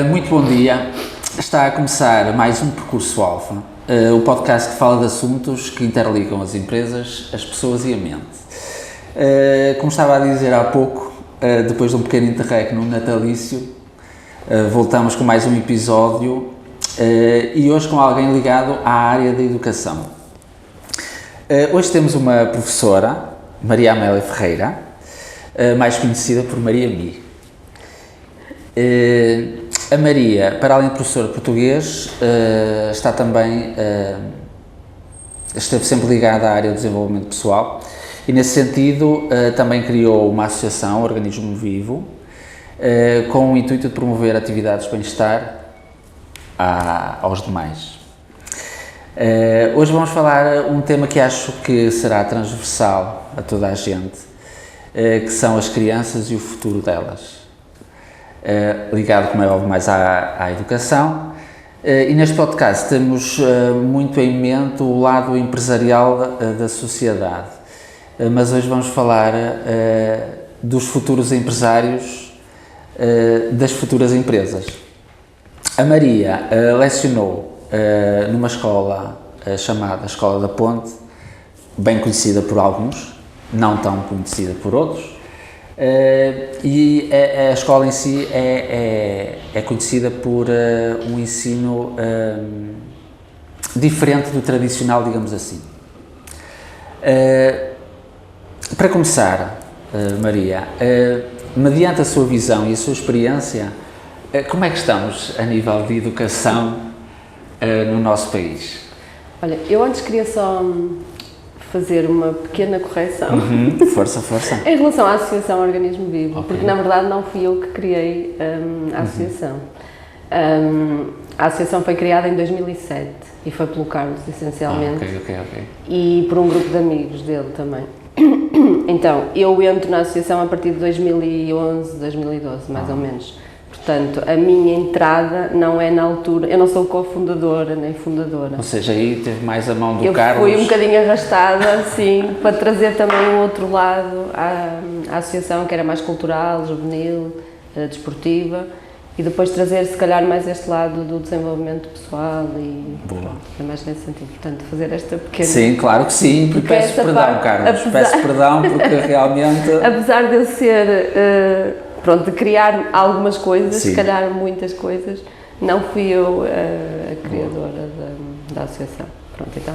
Muito bom dia. Está a começar mais um Percurso Alfa, o podcast que fala de assuntos que interligam as empresas, as pessoas e a mente. Como estava a dizer há pouco, depois de um pequeno interregno natalício, voltamos com mais um episódio e hoje com alguém ligado à área da educação. Hoje temos uma professora, Maria Amélia Ferreira, mais conhecida por Maria Mi. A Maria, para além de professora de português, está também, esteve sempre ligada à área do desenvolvimento pessoal e, nesse sentido, também criou uma associação, Organismo Vivo, com o intuito de promover atividades de bem-estar aos demais. Hoje vamos falar um tema que acho que será transversal a toda a gente, que são as crianças e o futuro delas. Ligado, como é óbvio, mais à educação, e neste podcast temos muito em mente o lado empresarial da sociedade, mas hoje vamos falar dos futuros empresários, das futuras empresas. A Maria lecionou numa escola chamada Escola da Ponte, bem conhecida por alguns, não tão conhecida por outros. E a escola em si é conhecida por um ensino diferente do tradicional, digamos assim. Para começar, Maria, mediante a sua visão e a sua experiência, como é que estamos a nível de educação no nosso país? Olha, eu antes queria só fazer uma pequena correção. Força. Em relação à Associação Organismo Vivo, Okay. porque na verdade não fui eu que criei a associação. A associação foi criada em 2007 e foi pelo Carlos, essencialmente, Ok. e por um grupo de amigos dele também. Então, eu entro na associação a partir de 2011, 2012, mais ou menos. Portanto, a minha entrada não é na altura, eu não sou cofundadora nem fundadora. Ou seja, aí teve mais a mão do Carlos. Eu fui um bocadinho arrastada, sim, para trazer também o outro lado à associação, que era mais cultural, juvenil, desportiva, e depois trazer, se calhar, mais este lado do desenvolvimento pessoal e Boa. é mais nesse sentido. Portanto, fazer esta pequena... Sim, claro que sim, Porque peço essa perdão, parte, Carlos, peço perdão porque realmente... Apesar de eu ser, de criar algumas coisas, Sim. se calhar muitas coisas, não fui eu a criadora da associação. Pronto, então,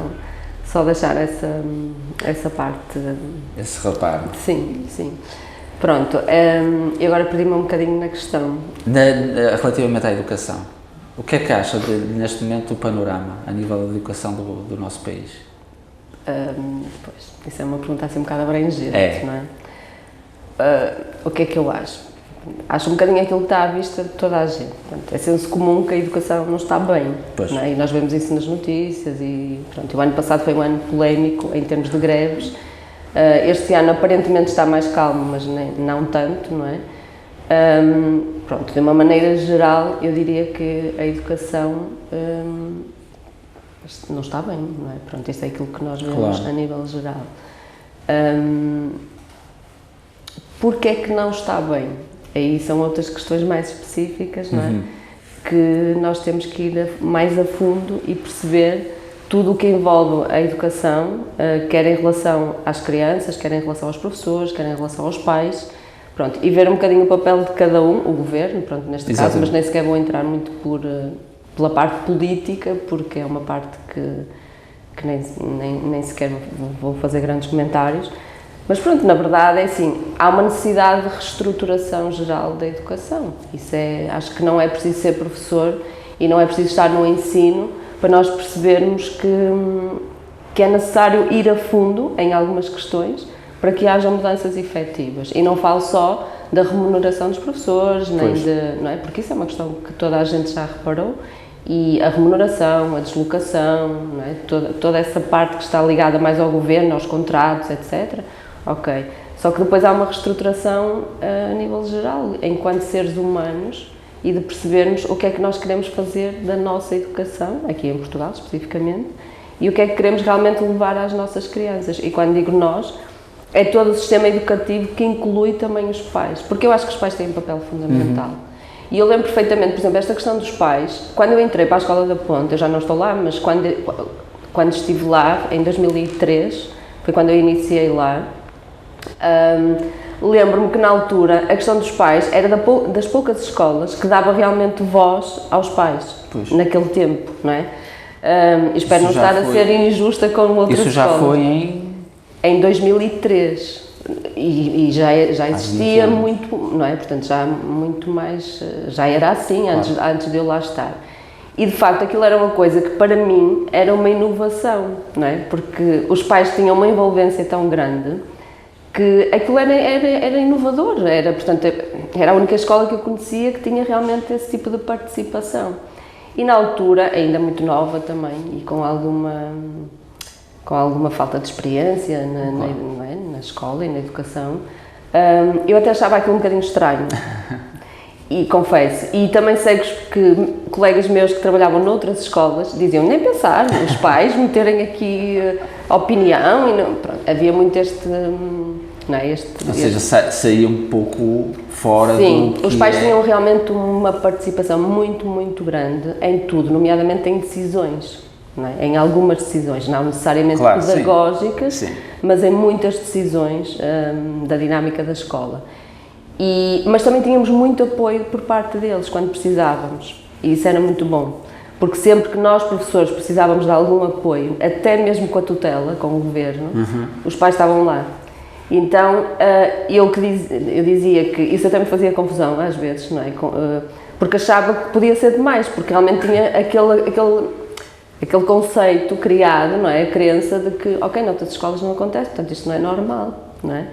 só deixar essa parte... Esse reparo. Sim. Pronto, e agora perdi-me um bocadinho na questão. Relativamente à educação, o que é que acha neste momento do panorama a nível da educação do nosso país? Pois, isso é uma pergunta assim um bocado abrangente, É. não é? O que é que eu acho? Acho um bocadinho aquilo que está à vista de toda a gente. Portanto, é senso comum que a educação não está bem, Pois. não é? E nós vemos isso nas notícias e pronto, o ano passado foi um ano polémico em termos de greves. Este ano aparentemente está mais calmo, mas não tanto, não é? Pronto, de uma maneira geral, eu diria que a educação não está bem, não é? Pronto, isso é aquilo que nós vemos Claro. a nível geral. Porquê é que não está bem? Aí são outras questões mais específicas, não é? Que nós temos que ir mais a fundo e perceber tudo o que envolve a educação, quer em relação às crianças, quer em relação aos professores, quer em relação aos pais, pronto, e ver um bocadinho o papel de cada um, o governo, pronto, neste caso, mas nem sequer vou entrar muito pela parte política, porque é uma parte que nem sequer vou fazer grandes comentários, mas pronto, na verdade é assim, há uma necessidade de reestruturação geral da educação, isso acho que não é preciso ser professor e não é preciso estar no ensino para nós percebermos que é necessário ir a fundo em algumas questões para que haja mudanças efetivas. E não falo só da remuneração dos professores, não é? Porque isso é uma questão que toda a gente já reparou, e a remuneração, a deslocação, não é? Toda essa parte que está ligada mais ao governo, aos contratos, etc. Ok. Só que depois há uma reestruturação a nível geral, enquanto seres humanos, e de percebermos o que é que nós queremos fazer da nossa educação, aqui em Portugal especificamente, e o que é que queremos realmente levar às nossas crianças. E quando digo nós, é todo o sistema educativo que inclui também os pais, porque eu acho que os pais têm um papel fundamental. E eu lembro perfeitamente, por exemplo, esta questão dos pais, quando eu entrei para a Escola da Ponte, eu já não estou lá, mas quando estive lá, em 2003, foi quando eu iniciei lá, lembro-me que na altura a questão dos pais era das poucas escolas que dava realmente voz aos pais, Pois. naquele tempo, não é? Espero não Isso já estar a foi- ser injusta com outras Isso já escolas. foi Em 2003 e já existia anos. muito, não é? Portanto, já muito mais, já era assim antes de eu lá estar. E de facto aquilo era uma coisa que para mim era uma inovação, não é? Porque os pais tinham uma envolvência tão grande que aquilo era inovador, portanto, era a única escola que eu conhecia que tinha realmente esse tipo de participação. E na altura, ainda muito nova também, e com alguma falta de experiência na escola e na educação, eu até achava aquilo um bocadinho estranho, e confesso. E também sei que colegas meus que trabalhavam noutras escolas diziam, nem pensar, os pais meterem aqui opinião, e não, pronto, havia muito este... Não é? Ou seja, saía um pouco fora Sim, do que os pais tinham realmente uma participação muito, muito grande em tudo, nomeadamente em decisões, não é? Em algumas decisões, não necessariamente Claro, pedagógicas, sim. mas em muitas decisões da dinâmica da escola. Mas também tínhamos muito apoio por parte deles quando precisávamos, e isso era muito bom, porque sempre que nós, professores, precisávamos de algum apoio, até mesmo com a tutela, com o governo, os pais estavam lá. Então, eu dizia que isso até me fazia confusão às vezes, não é? Porque achava que podia ser demais, porque realmente tinha aquele conceito criado, não é? A crença de que, ok, noutras escolas não acontece, portanto isto não é normal, não é?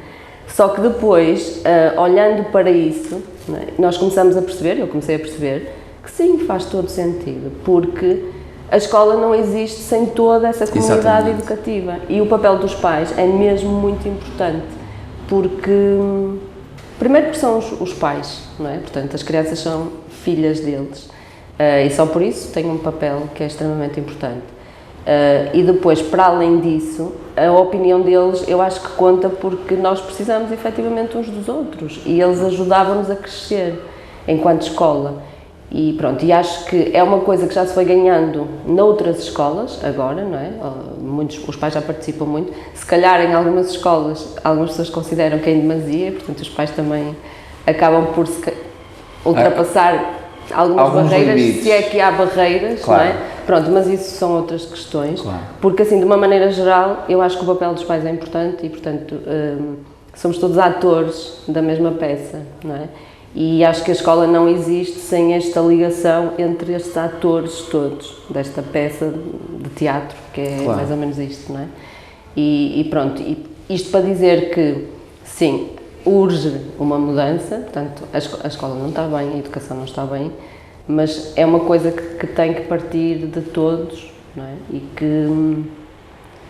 Só que depois, olhando para isso, não é? Nós começamos a perceber, eu comecei a perceber, que sim, faz todo sentido, porque a escola não existe sem toda essa comunidade Exatamente. educativa, e o papel dos pais é mesmo muito importante, porque primeiro porque são os pais, não é? Portanto, as crianças são filhas deles, e só por isso têm um papel que é extremamente importante. E depois, para além disso, a opinião deles eu acho que conta, porque nós precisamos efetivamente uns dos outros, e eles ajudavam-nos a crescer enquanto escola. E pronto, e acho que é uma coisa que já se foi ganhando noutras escolas agora, não é? Os pais já participam muito. Se calhar em algumas escolas, algumas pessoas consideram que é em demasia, portanto os pais também acabam por ultrapassar algumas barreiras, limites. se é que há barreiras, Claro. não é? Pronto, mas isso são outras questões, Claro. porque assim, de uma maneira geral, eu acho que o papel dos pais é importante e, portanto, somos todos atores da mesma peça, não é? E acho que a escola não existe sem esta ligação entre estes atores todos, desta peça de teatro, que é Claro. mais ou menos isto, não é? E pronto, isto para dizer que, sim, urge uma mudança, portanto, a escola não está bem, a educação não está bem, mas é uma coisa que tem que partir de todos, não é? E que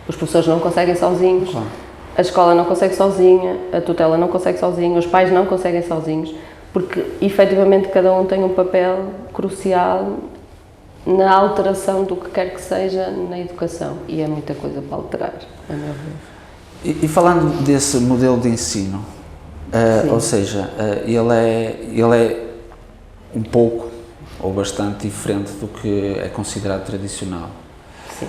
os professores não conseguem sozinhos, Claro. a escola não consegue sozinha, a tutela não consegue sozinha, os pais não conseguem sozinhos, porque efetivamente cada um tem um papel crucial na alteração do que quer que seja na educação, e é muita coisa para alterar, a meu ver. E falando desse modelo de ensino, ou seja, ele é um pouco ou bastante diferente do que é considerado tradicional. Sim.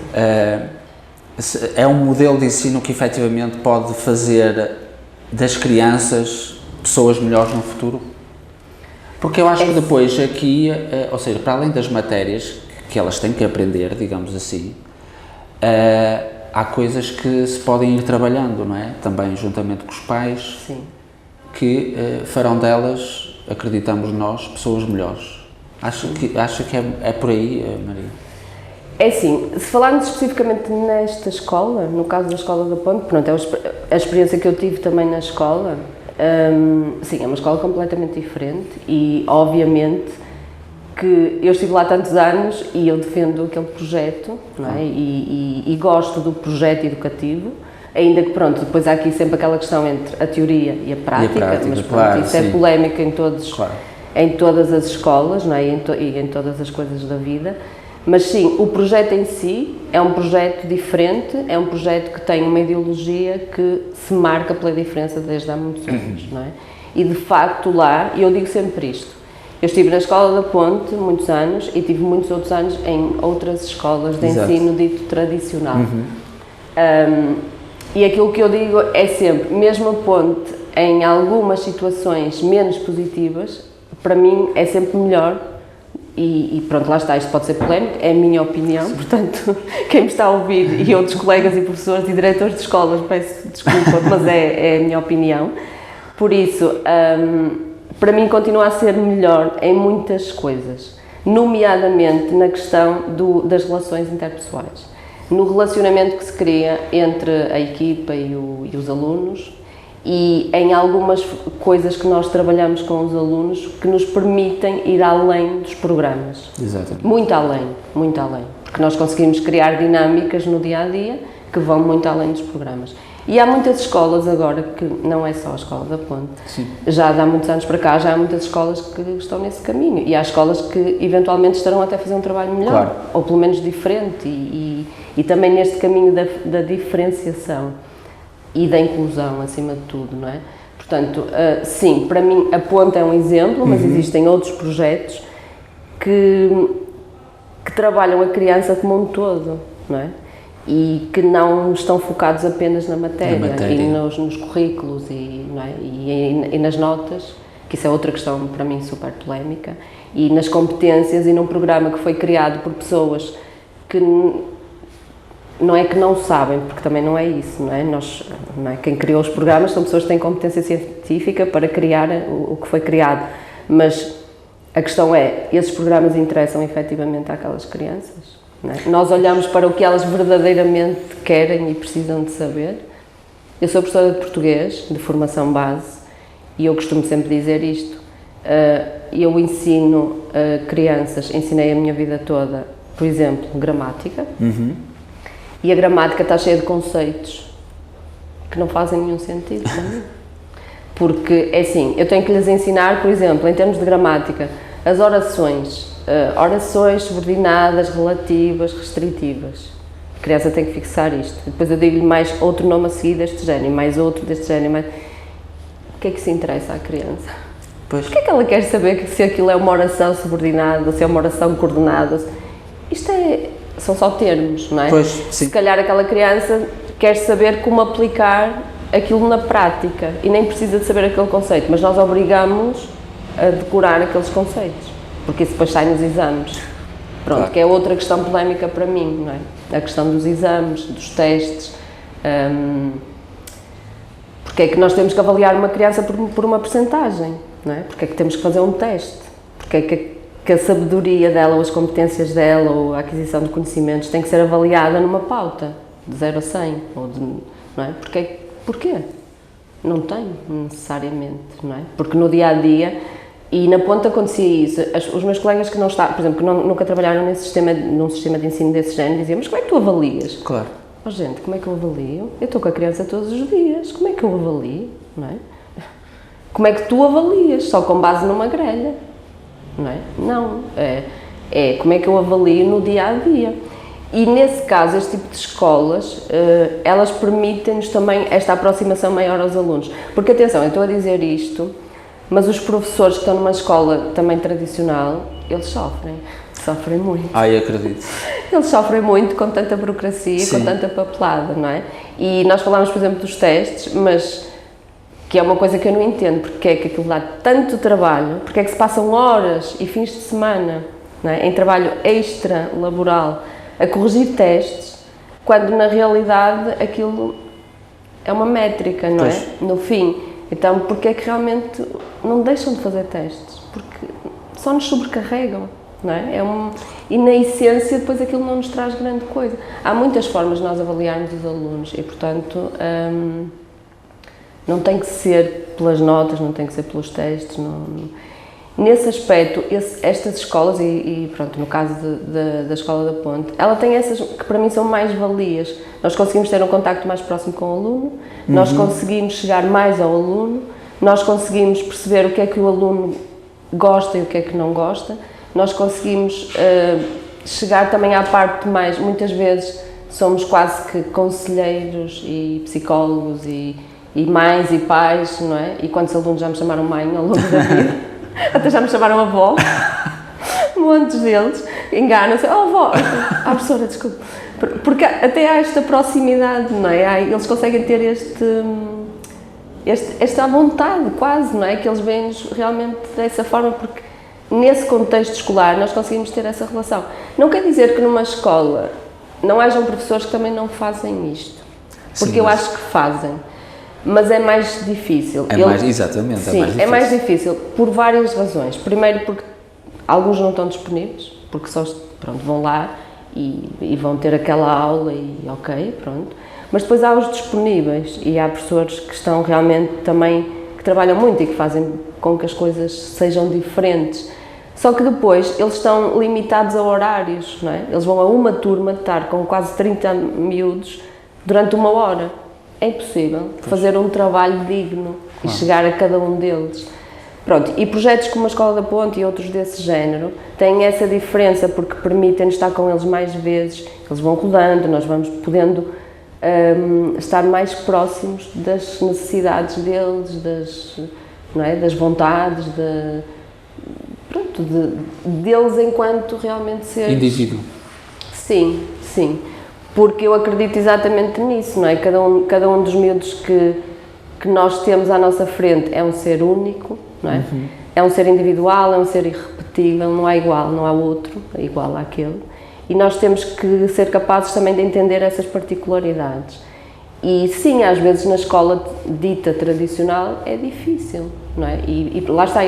É um modelo de ensino que efetivamente pode fazer das crianças pessoas melhores no futuro? Porque eu acho que depois aqui, ou seja, para além das matérias que elas têm que aprender, digamos assim, há coisas que se podem ir trabalhando, não é? Também juntamente com os pais, Sim. que farão delas, acreditamos nós, pessoas melhores. Acha que é por aí, Maria? É assim, se falarmos especificamente nesta escola, no caso da Escola da Ponte, pronto, a experiência que eu tive também na escola, sim, é uma escola completamente diferente e, obviamente, que eu estive lá tantos anos e eu defendo aquele projeto, não é? E gosto do projeto educativo, ainda que, pronto, depois há aqui sempre aquela questão entre a teoria e a prática, mas pronto, claro, isso sim. é polémico em todas as escolas, não é? E em todas as coisas da vida. Mas sim, o projeto em si é um projeto diferente, é um projeto que tem uma ideologia que se marca pela diferença desde há muitos anos, não é? E de facto lá, e eu digo sempre isto, Eu estive na Escola da Ponte muitos anos e tive muitos outros anos em outras escolas de ensino dito tradicional. E aquilo que eu digo é sempre, mesmo a Ponte, em algumas situações menos positivas, para mim é sempre melhor, e pronto, lá está, isto pode ser polémico, é a minha opinião, portanto, quem me está a ouvir e outros colegas e professores e diretores de escolas, peço desculpa, mas é a minha opinião. Por isso, para mim continua a ser melhor em muitas coisas, nomeadamente na questão das relações interpessoais, no relacionamento que se cria entre a equipa e os alunos, e em algumas coisas que nós trabalhamos com os alunos que nos permitem ir além dos programas. Exatamente. Muito além, porque nós conseguimos criar dinâmicas no dia-a-dia que vão muito além dos programas. E há muitas escolas agora, que não é só a Escola da Ponte, Sim. já há muitos anos para cá, já há muitas escolas que estão nesse caminho, e há escolas que eventualmente estarão até a fazer um trabalho melhor, claro, ou pelo menos diferente, e também neste caminho da diferenciação e da inclusão, acima de tudo, não é? Portanto, sim, para mim a Ponte é um exemplo, mas existem outros projetos que trabalham a criança como um todo, não é? E que não estão focados apenas na matéria. E nos currículos não é? e nas notas, que isso é outra questão para mim super polémica, e nas competências, e num programa que foi criado por pessoas que não é que não sabem, porque também não é isso, não é? Não é? Quem criou os programas são pessoas que têm competência científica para criar o que foi criado, mas a questão é, esses programas interessam efetivamente àquelas crianças? Não é? Nós olhamos para o que elas verdadeiramente querem e precisam de saber. Eu sou professora de português, de formação base, e eu costumo sempre dizer isto. Eu ensino crianças, ensinei a minha vida toda, por exemplo, gramática, e a gramática está cheia de conceitos que não fazem nenhum sentido para mim. Porque, é assim, eu tenho que lhes ensinar, por exemplo, em termos de gramática, as orações, orações subordinadas, relativas, restritivas. A criança tem que fixar isto. Depois eu digo-lhe mais outro nome a seguir deste género, mais outro deste género, mais... O que é que se interessa à criança? Pois. O que é que ela quer saber se aquilo é uma oração subordinada, se é uma oração coordenada? Isto são só termos, não é? Pois, sim. Se calhar aquela criança quer saber como aplicar aquilo na prática e nem precisa de saber aquele conceito, mas nós obrigamos a decorar aqueles conceitos, porque isso depois sai nos exames. Pronto, claro. Que é outra questão polémica para mim, não é? A questão dos exames, dos testes. Porque é que nós temos que avaliar uma criança por uma percentagem, não é? Porque é que temos que fazer um teste? Porque é que a sabedoria dela, ou as competências dela, ou a aquisição de conhecimentos tem que ser avaliada numa pauta, de 0 a 100, não é? Porquê? Não tem, necessariamente, não é? Porque no dia-a-dia, e na Ponte acontecia isso, os meus colegas que não estavam, por exemplo, que nunca trabalharam num sistema de ensino desse género, diziam, mas como é que tu avalias? Claro. Oh, gente, como é que eu avalio? Eu estou com a criança todos os dias, como é que eu avalio, não é? Como é que tu avalias? Só com base numa grelha, não é? Não, como é que eu avalio no dia-a-dia. E nesse caso, este tipo de escolas, elas permitem-nos também esta aproximação maior aos alunos. Porque, atenção, eu estou a dizer isto, mas os professores que estão numa escola também tradicional, eles sofrem muito. Eu acredito. Eles sofrem muito com tanta burocracia, sim, com tanta papelada, não é? E nós falámos, por exemplo, dos testes, mas que é uma coisa que eu não entendo, porque é que aquilo dá tanto trabalho, porque é que se passam horas e fins de semana, não é? Em trabalho extra laboral a corrigir testes, quando na realidade aquilo é uma métrica, não é? No fim. Então, porque é que realmente não deixam de fazer testes? Porque só nos sobrecarregam, não é? E na essência depois aquilo não nos traz grande coisa. Há muitas formas de nós avaliarmos os alunos e, portanto, não tem que ser pelas notas, não tem que ser pelos testes. Nesse aspecto, estas escolas, e pronto, no caso da Escola da Ponte, ela tem essas que para mim são mais valias. Nós conseguimos ter um contacto mais próximo com o aluno, nós conseguimos chegar mais ao aluno, nós conseguimos perceber o que é que o aluno gosta e o que é que não gosta, nós conseguimos chegar também à parte mais, muitas vezes somos quase que conselheiros e psicólogos e mães e pais, não é? E quantos alunos já me chamaram mãe ao longo da vida? Até já me chamaram avó. Montes deles enganam-se. Oh, avó! Ah, professora, desculpe. Porque até há esta proximidade, não é? Eles conseguem ter esta vontade, quase, não é? Que eles veem-nos realmente dessa forma, porque nesse contexto escolar nós conseguimos ter essa relação. Não quer dizer que numa escola não hajam professores que também não fazem isto, porque sim, eu acho que fazem, mas é mais difícil. Exatamente, sim, é mais difícil por várias razões. Primeiro porque alguns não estão disponíveis, porque só vão lá e vão ter aquela aula e ok, pronto. Mas depois há os disponíveis e há professores que estão realmente também, que trabalham muito e que fazem com que as coisas sejam diferentes. Só que depois eles estão limitados a horários, não é? Eles vão a uma turma de estar com quase 30 miúdos durante 1 hora. É impossível fazer um trabalho digno e chegar a cada um deles. Pronto, e projetos como a Escola da Ponte e outros desse género têm essa diferença porque permitem-nos estar com eles mais vezes, eles vão rodando, nós vamos podendo estar mais próximos das necessidades deles, não é? Das vontades, deles enquanto realmente seres. Indivíduo. Sim, sim, porque eu acredito exatamente nisso, não é? Cada um dos miúdos que nós temos à nossa frente é um ser único, não é? Uhum. É um ser individual, é um ser irrepetível, não há igual, não há outro igual àquele. E nós temos que ser capazes também de entender essas particularidades. E sim, às vezes na escola dita tradicional é difícil, não é? E lá está,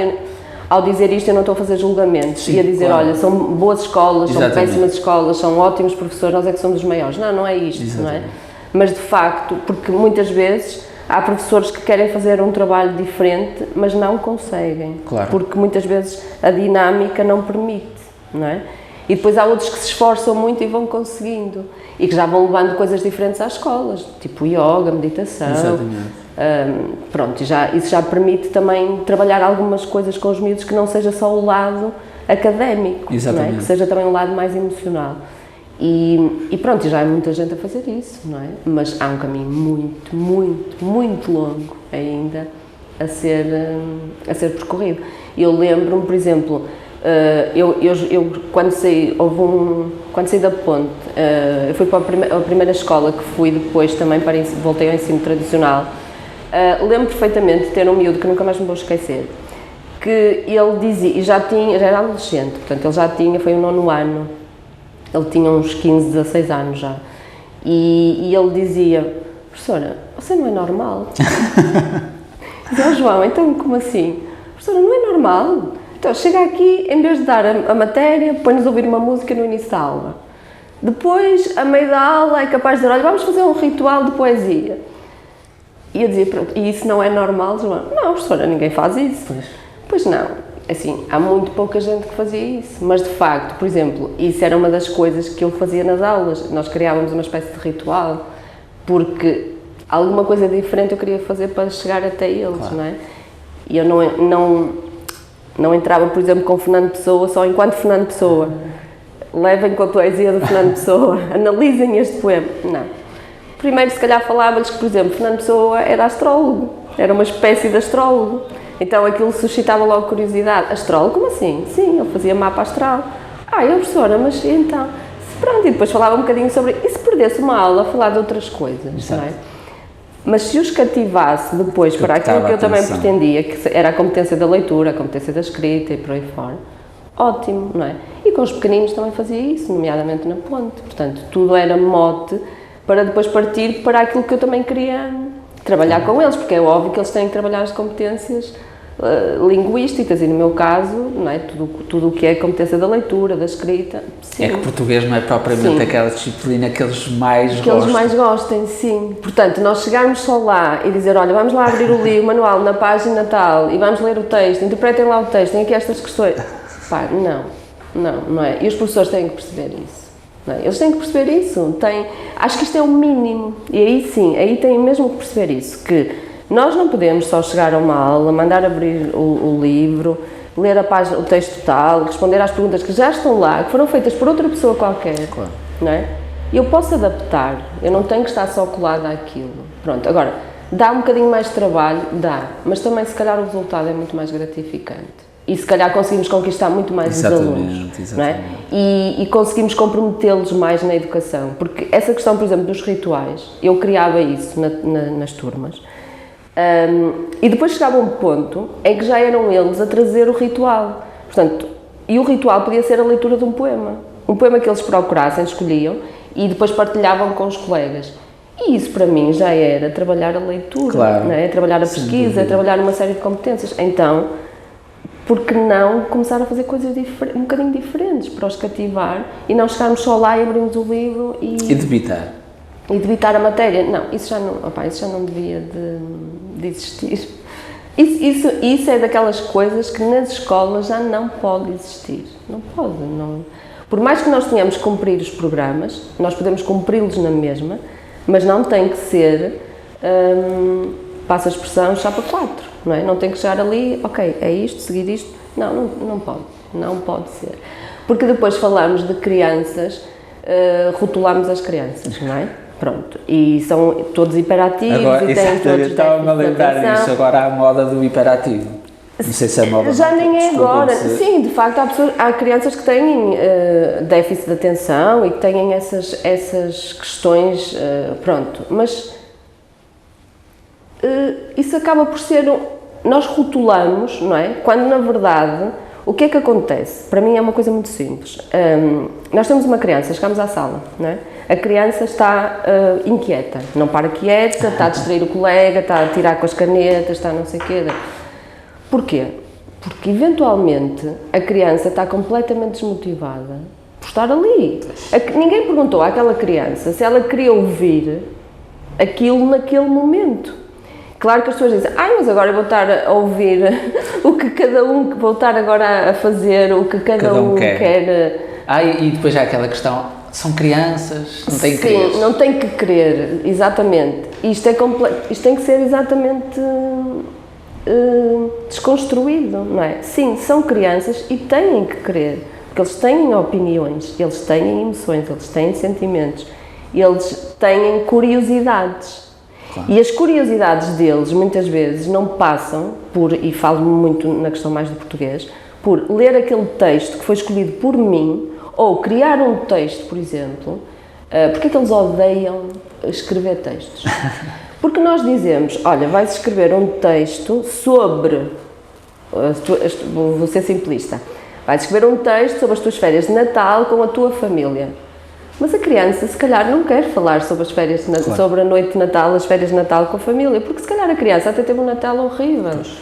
ao dizer isto eu não estou a fazer julgamentos, sim, e a dizer, claro, olha, são boas escolas, exatamente, são péssimas escolas, são ótimos professores, nós é que somos os maiores. Não, não é isto, exatamente, não é? Mas de facto, porque muitas vezes há professores que querem fazer um trabalho diferente, mas não conseguem, claro, porque muitas vezes a dinâmica não permite, não é? E depois há outros que se esforçam muito e vão conseguindo, e que já vão levando coisas diferentes às escolas, tipo yoga, meditação. Exatamente. Pronto, isso já permite também trabalhar algumas coisas com os miúdos que não seja só o lado académico, não é? Que seja também um lado mais emocional. E pronto, já há muita gente a fazer isso, não é? Mas há um caminho muito, muito, muito longo ainda a ser percorrido. Eu lembro-me, por exemplo, eu quando saí da Ponte, eu fui para a primeira escola que fui depois também voltei ao ensino tradicional. Lembro perfeitamente de ter um miúdo que nunca mais me vou esquecer, que ele dizia, e já era adolescente, portanto ele foi o 9º ano, ele tinha uns 15, 16 anos já, e ele dizia, professora, você não é normal? Dizia, João, então como assim? Professora, não é normal? Então chega aqui, em vez de dar a matéria, põe-nos a ouvir uma música no início da aula. Depois, a meio da aula, é capaz de dizer, olha, vamos fazer um ritual de poesia. E eu dizia, pronto, e isso não é normal, João? Não, professora, ninguém faz isso. Pois não, assim, há muito pouca gente que fazia isso, mas de facto, por exemplo, isso era uma das coisas que eu fazia nas aulas, nós criávamos uma espécie de ritual, porque alguma coisa diferente eu queria fazer para chegar até eles, claro, não é? E eu não entrava, por exemplo, com Fernando Pessoa só enquanto Fernando Pessoa. Levem com a poesia do Fernando Pessoa, analisem este poema. Não. Primeiro, se calhar, falava-lhes que, por exemplo, Fernando Pessoa era astrólogo, era uma espécie de astrólogo. Então aquilo suscitava logo curiosidade. Astrólogo? Como assim? Sim, ele fazia mapa astral. Professora, mas então? Pronto, e depois falava um bocadinho sobre... E se perdesse uma aula a falar de outras coisas, não é? Mas se os cativasse depois para aquilo que eu também pretendia, que era a competência da leitura, a competência da escrita e por aí fora, ótimo, não é? E com os pequeninos também fazia isso, nomeadamente na Ponte. Portanto, tudo era mote para depois partir para aquilo que eu também queria trabalhar com eles, porque é óbvio que eles têm que trabalhar as competências linguísticas e, no meu caso, não é? Tudo o que é competência da leitura, da escrita. Sim. É que português não é propriamente, sim, aquela disciplina que eles mais gostam. Que eles mais gostem, sim. Portanto, nós chegarmos só lá e dizer, olha, vamos lá abrir o livro, o manual, na página tal, e vamos ler o texto, interpretem lá o texto, tem aqui estas questões. Pá, não é? E os professores têm que perceber isso. Não é? Eles têm que perceber isso. Acho que isto é o mínimo. E aí sim, aí têm mesmo que perceber isso, que nós não podemos só chegar a uma aula, mandar abrir o livro, ler a página, o texto tal, responder às perguntas que já estão lá, que foram feitas por outra pessoa qualquer, claro, não é? Eu posso adaptar, eu não tenho que estar só colada àquilo. Pronto, agora, dá um bocadinho mais de trabalho? Dá, mas também se calhar o resultado é muito mais gratificante. e se calhar conseguimos conquistar muito mais os alunos, não é? E conseguimos comprometê-los mais na educação, porque essa questão, por exemplo, dos rituais, eu criava isso nas turmas, e depois chegava um ponto em que já eram eles a trazer o ritual, portanto, e o ritual podia ser a leitura de um poema que eles procurassem, escolhiam, e depois partilhavam com os colegas. E isso para mim já era trabalhar a leitura, claro, não é? Trabalhar a pesquisa, trabalhar uma série de competências. Então, por que não começar a fazer coisas um bocadinho diferentes para os cativar e não chegarmos só lá e abrirmos o livro e debitar. E debitar a matéria. Não, isso já não devia de existir. Isso é daquelas coisas que nas escolas já não pode existir. Não pode, não. Por mais que nós tenhamos que cumprir os programas, nós podemos cumpri-los na mesma, mas não tem que ser, passa a expressão, chapa 4, não é? Não tem que chegar ali, ok, é isto, seguir isto. Não pode ser. Porque depois falamos de crianças, rotulamos as crianças, não é? Pronto, e são todos hiperativos agora, e têm todos estava-me a lembrar disso, agora há a moda do hiperativo. Não sei se é moda. Já nem é agora. Sim, de facto, há crianças que têm déficit de atenção e que têm essas questões, pronto, mas isso acaba por ser, nós rotulamos, não é? Quando na verdade, o que é que acontece? Para mim é uma coisa muito simples. Nós temos uma criança, chegamos à sala, não é? A criança está inquieta, não para quieta, está a distrair o colega, está a tirar com as canetas, está não sei o quê. Porquê? Porque eventualmente a criança está completamente desmotivada por estar ali. Ninguém perguntou àquela criança se ela queria ouvir aquilo naquele momento. Claro que as pessoas dizem, mas agora eu vou estar a ouvir o que cada um, vou estar agora a fazer o que cada um quer. E depois já há aquela questão, são crianças, não têm que querer. Sim, não tem que querer, exatamente. Isto tem que ser exatamente desconstruído, não é? Sim, são crianças e têm que querer, porque eles têm opiniões, eles têm emoções, eles têm sentimentos, eles têm curiosidades. Claro. E as curiosidades deles, muitas vezes, não passam por, e falo muito na questão mais do português, por ler aquele texto que foi escolhido por mim, ou criar um texto, por exemplo. Porque é que eles odeiam escrever textos? Porque nós dizemos, olha, vais escrever um texto sobre, vou ser simplista, vais escrever um texto sobre as tuas férias de Natal com a tua família. Mas a criança, se calhar, não quer falar sobre as férias de Natal, sobre a noite de Natal, as férias de Natal com a família, porque se calhar a criança até teve um Natal horrível. Pois.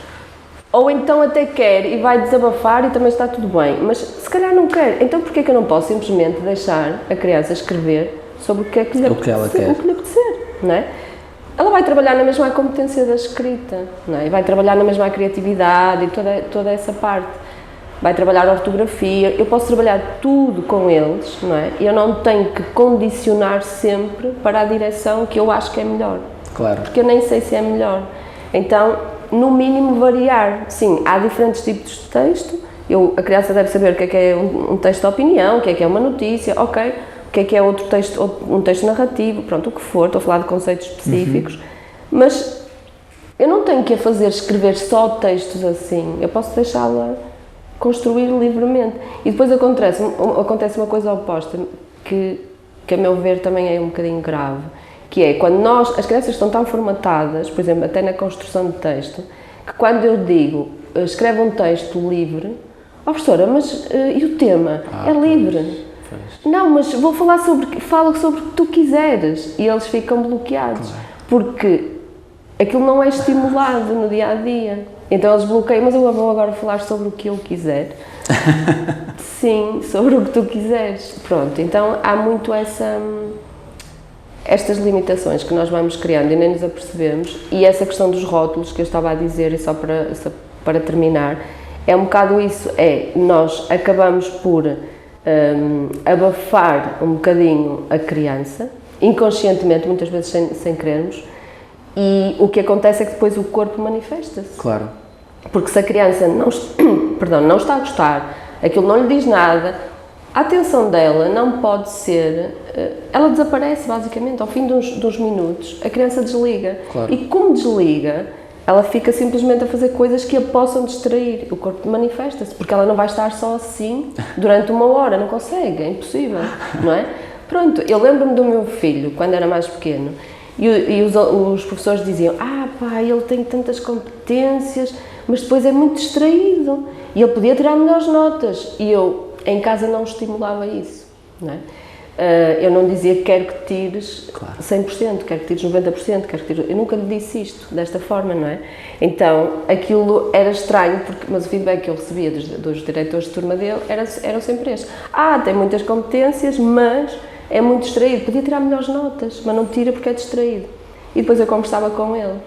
Ou então até quer e vai desabafar e também está tudo bem, mas se calhar não quer. Então porquê que eu não posso simplesmente deixar a criança escrever sobre o que é que lhe apetecer, não é? Ela vai trabalhar na mesma competência da escrita, não é? E vai trabalhar na mesma criatividade e toda essa parte. Vai trabalhar a ortografia, eu posso trabalhar tudo com eles, não é? E eu não tenho que condicionar sempre para a direção que eu acho que é melhor. Claro. Porque eu nem sei se é melhor. Então, no mínimo, variar. Sim, há diferentes tipos de texto. A criança deve saber o que é um texto de opinião, o que é uma notícia, ok. O que é outro texto, um texto narrativo, pronto, o que for, estou a falar de conceitos específicos. Mas eu não tenho que a fazer escrever só textos assim, eu posso deixá-la construir livremente. E depois acontece uma coisa oposta, que a meu ver também é um bocadinho grave, que é quando as crianças estão tão formatadas, por exemplo, até na construção de texto, que quando eu digo, escreve um texto livre, professora, mas e o tema? É livre. Pois. Não, mas fala sobre o que tu quiseres, e eles ficam bloqueados, claro. Porque aquilo não é estimulado no dia-a-dia. Então eles bloqueiam, mas eu vou agora falar sobre o que eu quiser. Sim, sobre o que tu quiseres. Pronto, então há muito estas limitações que nós vamos criando e nem nos apercebemos, e essa questão dos rótulos que eu estava a dizer, e só para terminar, é um bocado isso, nós acabamos por abafar um bocadinho a criança, inconscientemente, muitas vezes sem querermos, e o que acontece é que depois o corpo manifesta-se. Claro. Porque se a criança não está a gostar, aquilo não lhe diz nada, a atenção dela não pode ser... Ela desaparece, basicamente, ao fim de uns minutos, a criança desliga. Claro. E como desliga, ela fica simplesmente a fazer coisas que a possam distrair. O corpo manifesta-se, porque ela não vai estar só assim durante 1 hora, não consegue, é impossível, não é? Pronto, eu lembro-me do meu filho, quando era mais pequeno, e os professores diziam, pá, ele tem tantas competências, mas depois é muito distraído, e ele podia tirar melhores notas, e eu, em casa, não estimulava isso, não é? Eu não dizia que quero que tires 100%, quero que tires 90%, quero que tires... Eu nunca lhe disse isto, desta forma, não é? Então, aquilo era estranho, mas o feedback que eu recebia dos diretores de turma dele eram sempre estes. Tem muitas competências, mas é muito distraído, podia tirar melhores notas, mas não tira porque é distraído. E depois eu conversava com ele.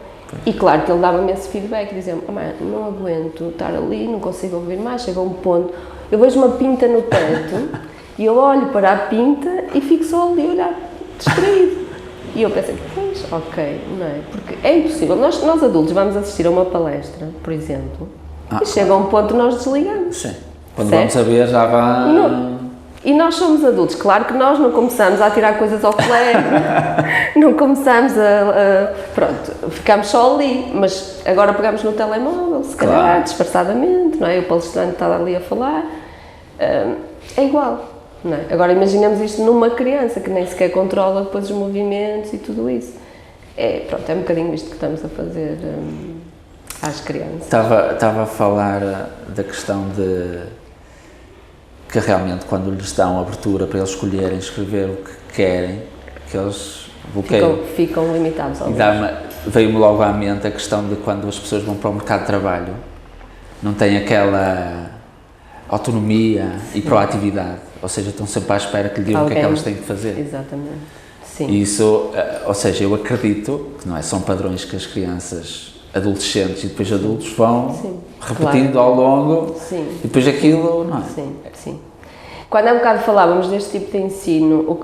E claro que ele dava-me esse feedback, dizia-me, não aguento estar ali, não consigo ouvir mais, chega a um ponto, eu vejo uma pinta no teto, e eu olho para a pinta e fico só ali a olhar, distraído. E eu pensei, pois, ok, não é? Porque é impossível. Nós adultos vamos assistir a uma palestra, por exemplo, e chega a um ponto nós desligamos. Sim. Quando vamos a ver já vai... E nós somos adultos, claro que nós não começamos a tirar coisas ao colega, não começamos pronto, ficamos só ali, mas agora pegamos no telemóvel, se calhar, disfarçadamente, não é? O palestrante está ali a falar, é igual. Não é? Agora imaginemos isto numa criança que nem sequer controla depois os movimentos e tudo isso. Pronto, é um bocadinho isto que estamos a fazer às crianças. Estava a falar da questão de que realmente quando lhes dão abertura para eles escolherem, escrever o que querem, que eles bloqueiam. Ficam limitados ao Veio-me logo à mente a questão de quando as pessoas vão para o mercado de trabalho, não têm aquela autonomia e proatividade. Ou seja, estão sempre à espera que lhe digam o que é que elas têm que fazer. Exatamente. Sim. E isso, ou seja, eu acredito que não é, são padrões que as crianças, adolescentes e depois adultos vão repetindo ao longo e depois aquilo, não é? Sim. Quando há um bocado falávamos deste tipo de ensino,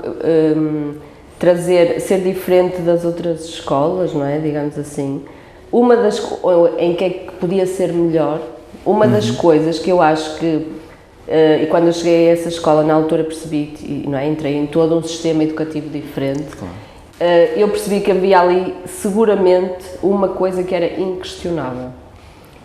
ser diferente das outras escolas, não é? Digamos assim, em que é que podia ser melhor, uma das coisas que eu acho que e quando eu cheguei a essa escola, na altura percebi, não é, entrei em todo um sistema educativo diferente, eu percebi que havia ali seguramente uma coisa que era inquestionável,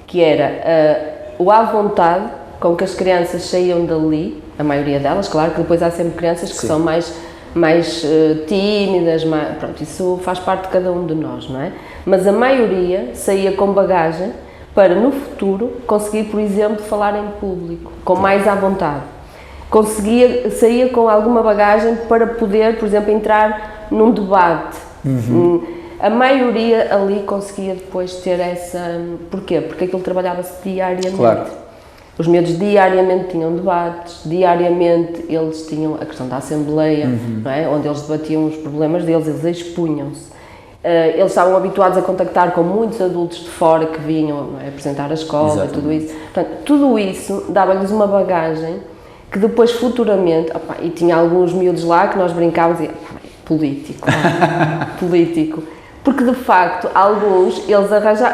que era o à vontade com que as crianças saíam dali, a maioria delas, claro que depois há sempre crianças que são mais tímidas, pronto, isso faz parte de cada um de nós, não é? Mas a maioria saía com bagagem para, no futuro, conseguir, por exemplo, falar em público, com mais à vontade. Saía com alguma bagagem para poder, por exemplo, entrar num debate. A maioria ali conseguia depois ter essa... Porquê? Porque aquilo trabalhava-se diariamente. Claro. Os miúdos diariamente tinham debates, diariamente eles tinham a questão da Assembleia, não é? Onde eles debatiam os problemas deles, eles expunham-se. Eles estavam habituados a contactar com muitos adultos de fora que vinham, não é, apresentar a escola e tudo isso. Portanto, tudo isso dava-lhes uma bagagem que depois futuramente, e tinha alguns miúdos lá que nós brincávamos e político, político, porque de facto alguns eles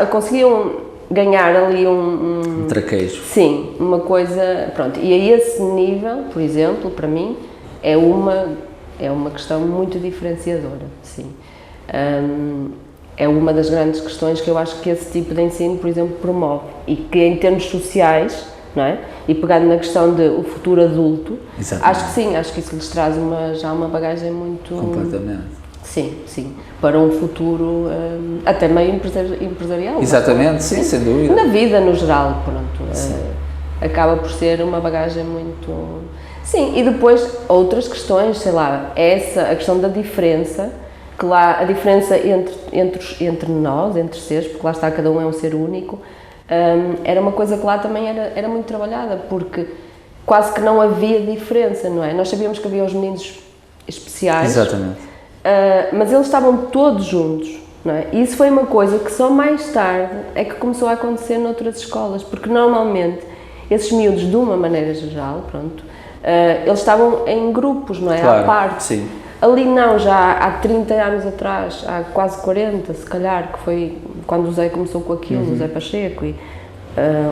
conseguiam ganhar ali um traquejo. Sim, uma coisa, pronto, e a esse nível, por exemplo, para mim, é uma questão muito diferenciadora, sim. É uma das grandes questões que eu acho que esse tipo de ensino, por exemplo, promove e que em termos sociais, não é? E pegando na questão de o futuro adulto, acho que sim, acho que isso lhes traz já uma bagagem muito... Completamente. Sim, para um futuro até meio empresarial. Exatamente, sim, sem dúvida. Na vida, no geral, pronto, acaba por ser uma bagagem muito... Sim, e depois outras questões, sei lá, a questão da diferença, que lá a diferença entre nós, entre seres, porque lá está, cada um é um ser único, era uma coisa que lá também era muito trabalhada, porque quase que não havia diferença, não é? Nós sabíamos que havia os meninos especiais, exatamente, mas eles estavam todos juntos, não é? E isso foi uma coisa que só mais tarde é que começou a acontecer noutras escolas, porque normalmente esses miúdos, de uma maneira geral, pronto, eles estavam em grupos, não é? Claro, à parte. Sim. Ali não, já há 30 anos atrás, há quase 40, se calhar, que foi quando o Zé começou com aquilo, o Zé Pacheco,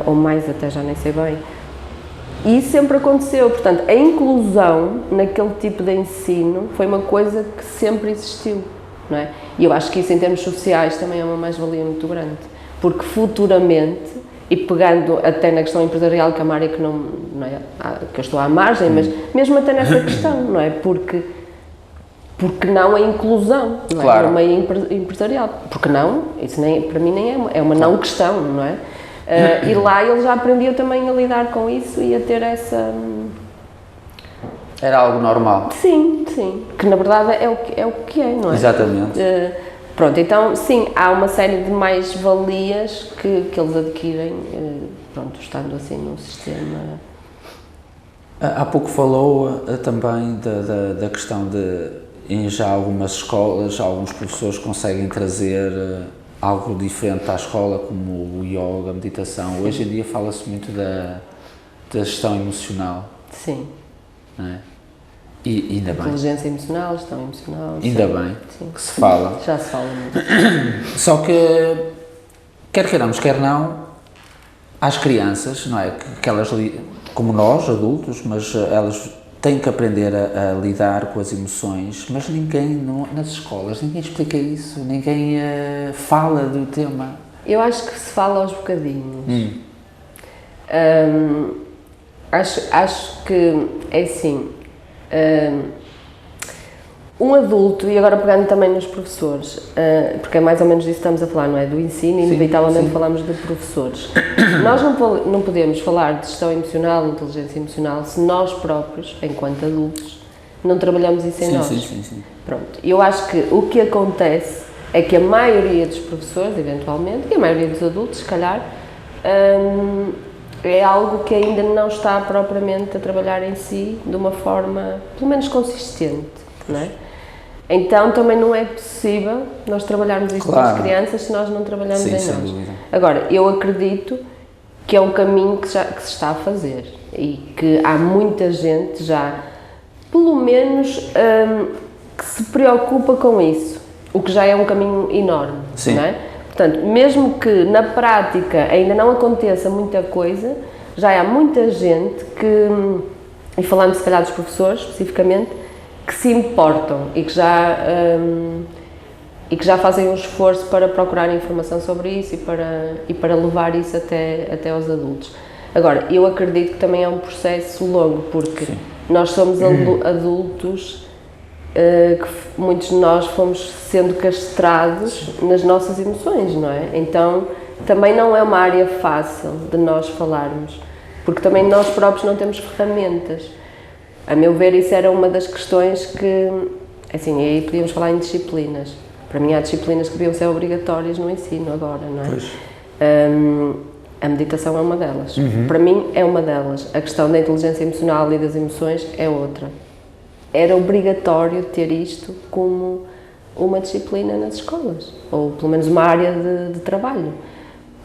ou mais até, já nem sei bem. E isso sempre aconteceu, portanto, a inclusão naquele tipo de ensino foi uma coisa que sempre existiu, não é? E eu acho que isso em termos sociais também é uma mais-valia muito grande, porque futuramente, e pegando até na questão empresarial, que é uma área que não é, que eu estou à margem, mas mesmo até nessa questão, não é? Porque não a inclusão, não é? Claro. No meio empresarial. Porque não, isso nem, para mim nem é uma não questão, não é? E lá ele já aprendia também a lidar com isso e a ter essa... Era algo normal. Sim, que na verdade é o que é, não é? Exatamente. Pronto, então sim, há uma série de mais-valias que eles adquirem, pronto, estando assim num sistema... Há pouco falou também da questão de, em já algumas escolas, alguns professores conseguem trazer algo diferente à escola, como o yoga, a meditação. Hoje em dia fala-se muito da gestão emocional. Sim. Não é? E ainda bem. Inteligência emocional, gestão emocional. Ainda bem que se fala. Já se fala muito. Só que, quer queiramos, quer não, às crianças, não é? Que elas, como nós, adultos, mas elas têm que aprender a lidar com as emoções, mas ninguém, nas escolas, ninguém explica isso, ninguém fala do tema. Eu acho que se fala aos bocadinhos. Acho que é assim, um adulto, e agora pegando também nos professores, porque é mais ou menos disso que estamos a falar, não é? Do ensino, inevitavelmente falamos de professores. Nós não podemos falar de gestão emocional, inteligência emocional, se nós próprios, enquanto adultos, não trabalhamos isso em nós. Sim. Pronto, eu acho que o que acontece é que a maioria dos professores, eventualmente, e a maioria dos adultos, se calhar, é algo que ainda não está propriamente a trabalhar em si de uma forma, pelo menos, consistente, não é? Então também não é possível nós trabalharmos isto com as crianças se nós não trabalhamos em nós. Dúvida. Agora, eu acredito que é um caminho que se está a fazer e que há muita gente já, pelo menos, que se preocupa com isso, o que já é um caminho enorme, não é? Portanto, mesmo que na prática ainda não aconteça muita coisa, já há muita gente que, e falando se calhar dos professores especificamente, que se importam e que já fazem um esforço para procurar informação sobre isso e para levar isso até aos adultos. Agora, eu acredito que também é um processo longo, porque nós somos adultos que muitos de nós fomos sendo castrados nas nossas emoções, não é? Então, também não é uma área fácil de nós falarmos, porque também nós próprios não temos ferramentas. A meu ver, isso era uma das questões que, assim, aí podíamos falar em disciplinas. Para mim, há disciplinas que deviam ser obrigatórias no ensino agora, não é? Pois. A meditação é uma delas. Para mim, é uma delas. A questão da inteligência emocional e das emoções é outra. Era obrigatório ter isto como uma disciplina nas escolas, ou pelo menos uma área de trabalho,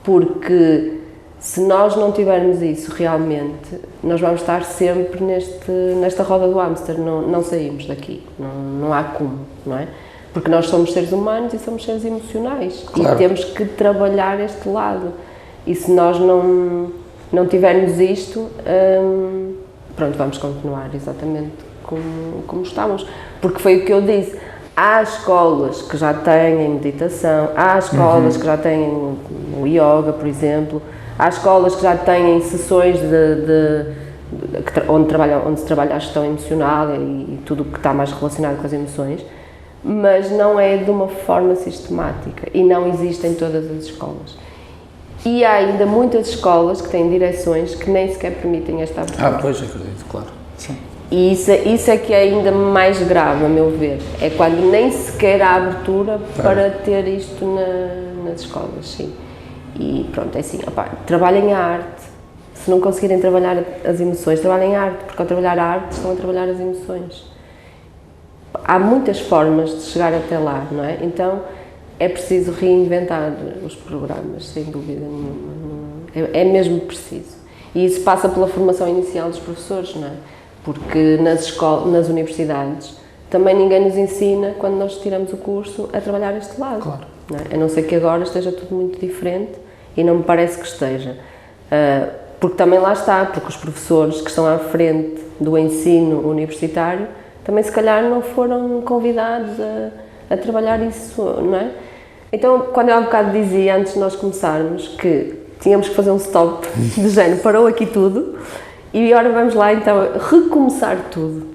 porque se nós não tivermos isso realmente, nós vamos estar sempre nesta roda do hámster, não saímos daqui, não há como, não é? Porque nós somos seres humanos e somos seres emocionais, claro. E temos que trabalhar este lado, e se nós não tivermos isto, pronto, vamos continuar exatamente como estamos, porque foi o que eu disse, há escolas que já têm meditação, há escolas que já têm o yoga, por exemplo, há escolas que já têm sessões onde se trabalha a gestão emocional e tudo o que está mais relacionado com as emoções, mas não é de uma forma sistemática e não existe em todas as escolas. E há ainda muitas escolas que têm direções que nem sequer permitem esta abertura. Pois, acredito, claro. Sim. E isso é que é ainda mais grave, a meu ver, é quando nem sequer há abertura para ter isto nas escolas, sim. E pronto, é assim, trabalhem a arte, se não conseguirem trabalhar as emoções, trabalhem a arte, porque ao trabalhar a arte estão a trabalhar as emoções. Há muitas formas de chegar até lá, não é? Então é preciso reinventar os programas, sem dúvida nenhuma, é mesmo preciso. E isso passa pela formação inicial dos professores, não é? Porque nas universidades também ninguém nos ensina, quando nós tiramos o curso, a trabalhar este lado. Claro. Não é? A não ser que agora esteja tudo muito diferente e não me parece que esteja. Porque também lá está, porque os professores que estão à frente do ensino universitário também se calhar não foram convidados a trabalhar isso, não é? Então, quando eu há bocado dizia, antes de nós começarmos, que tínhamos que fazer um stop de género, parou aqui tudo, e agora vamos lá então recomeçar tudo.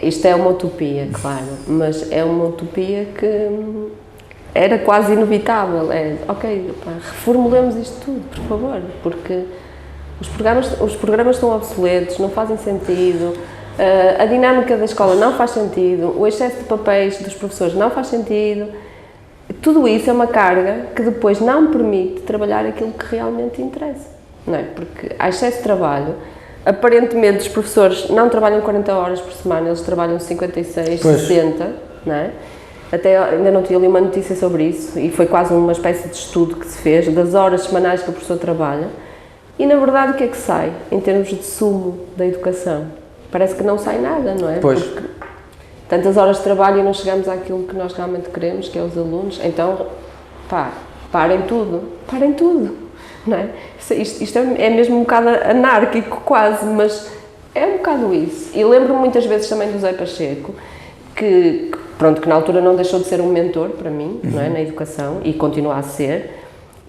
Isto é uma utopia, claro, mas é uma utopia que era quase inevitável. Ok, reformulemos isto tudo, por favor, porque os programas estão obsoletos, não fazem sentido, a dinâmica da escola não faz sentido, o excesso de papéis dos professores não faz sentido. Tudo isso é uma carga que depois não permite trabalhar aquilo que realmente interessa, não é? Porque há excesso de trabalho, aparentemente os professores não trabalham 40 horas por semana, eles trabalham 56, pois. 60, não é? Até ainda não tinha ali uma notícia sobre isso e foi quase uma espécie de estudo que se fez das horas semanais que o professor trabalha e na verdade o que é que sai em termos de sumo da educação? Parece que não sai nada, não é? Pois. Porque tantas horas de trabalho e não chegamos àquilo que nós realmente queremos, que é os alunos, então, parem tudo, não é? Isto é mesmo um bocado anárquico quase, mas é um bocado isso. E lembro-me muitas vezes também do Zé Pacheco, que na altura não deixou de ser um mentor para mim, não é, na educação, e continua a ser,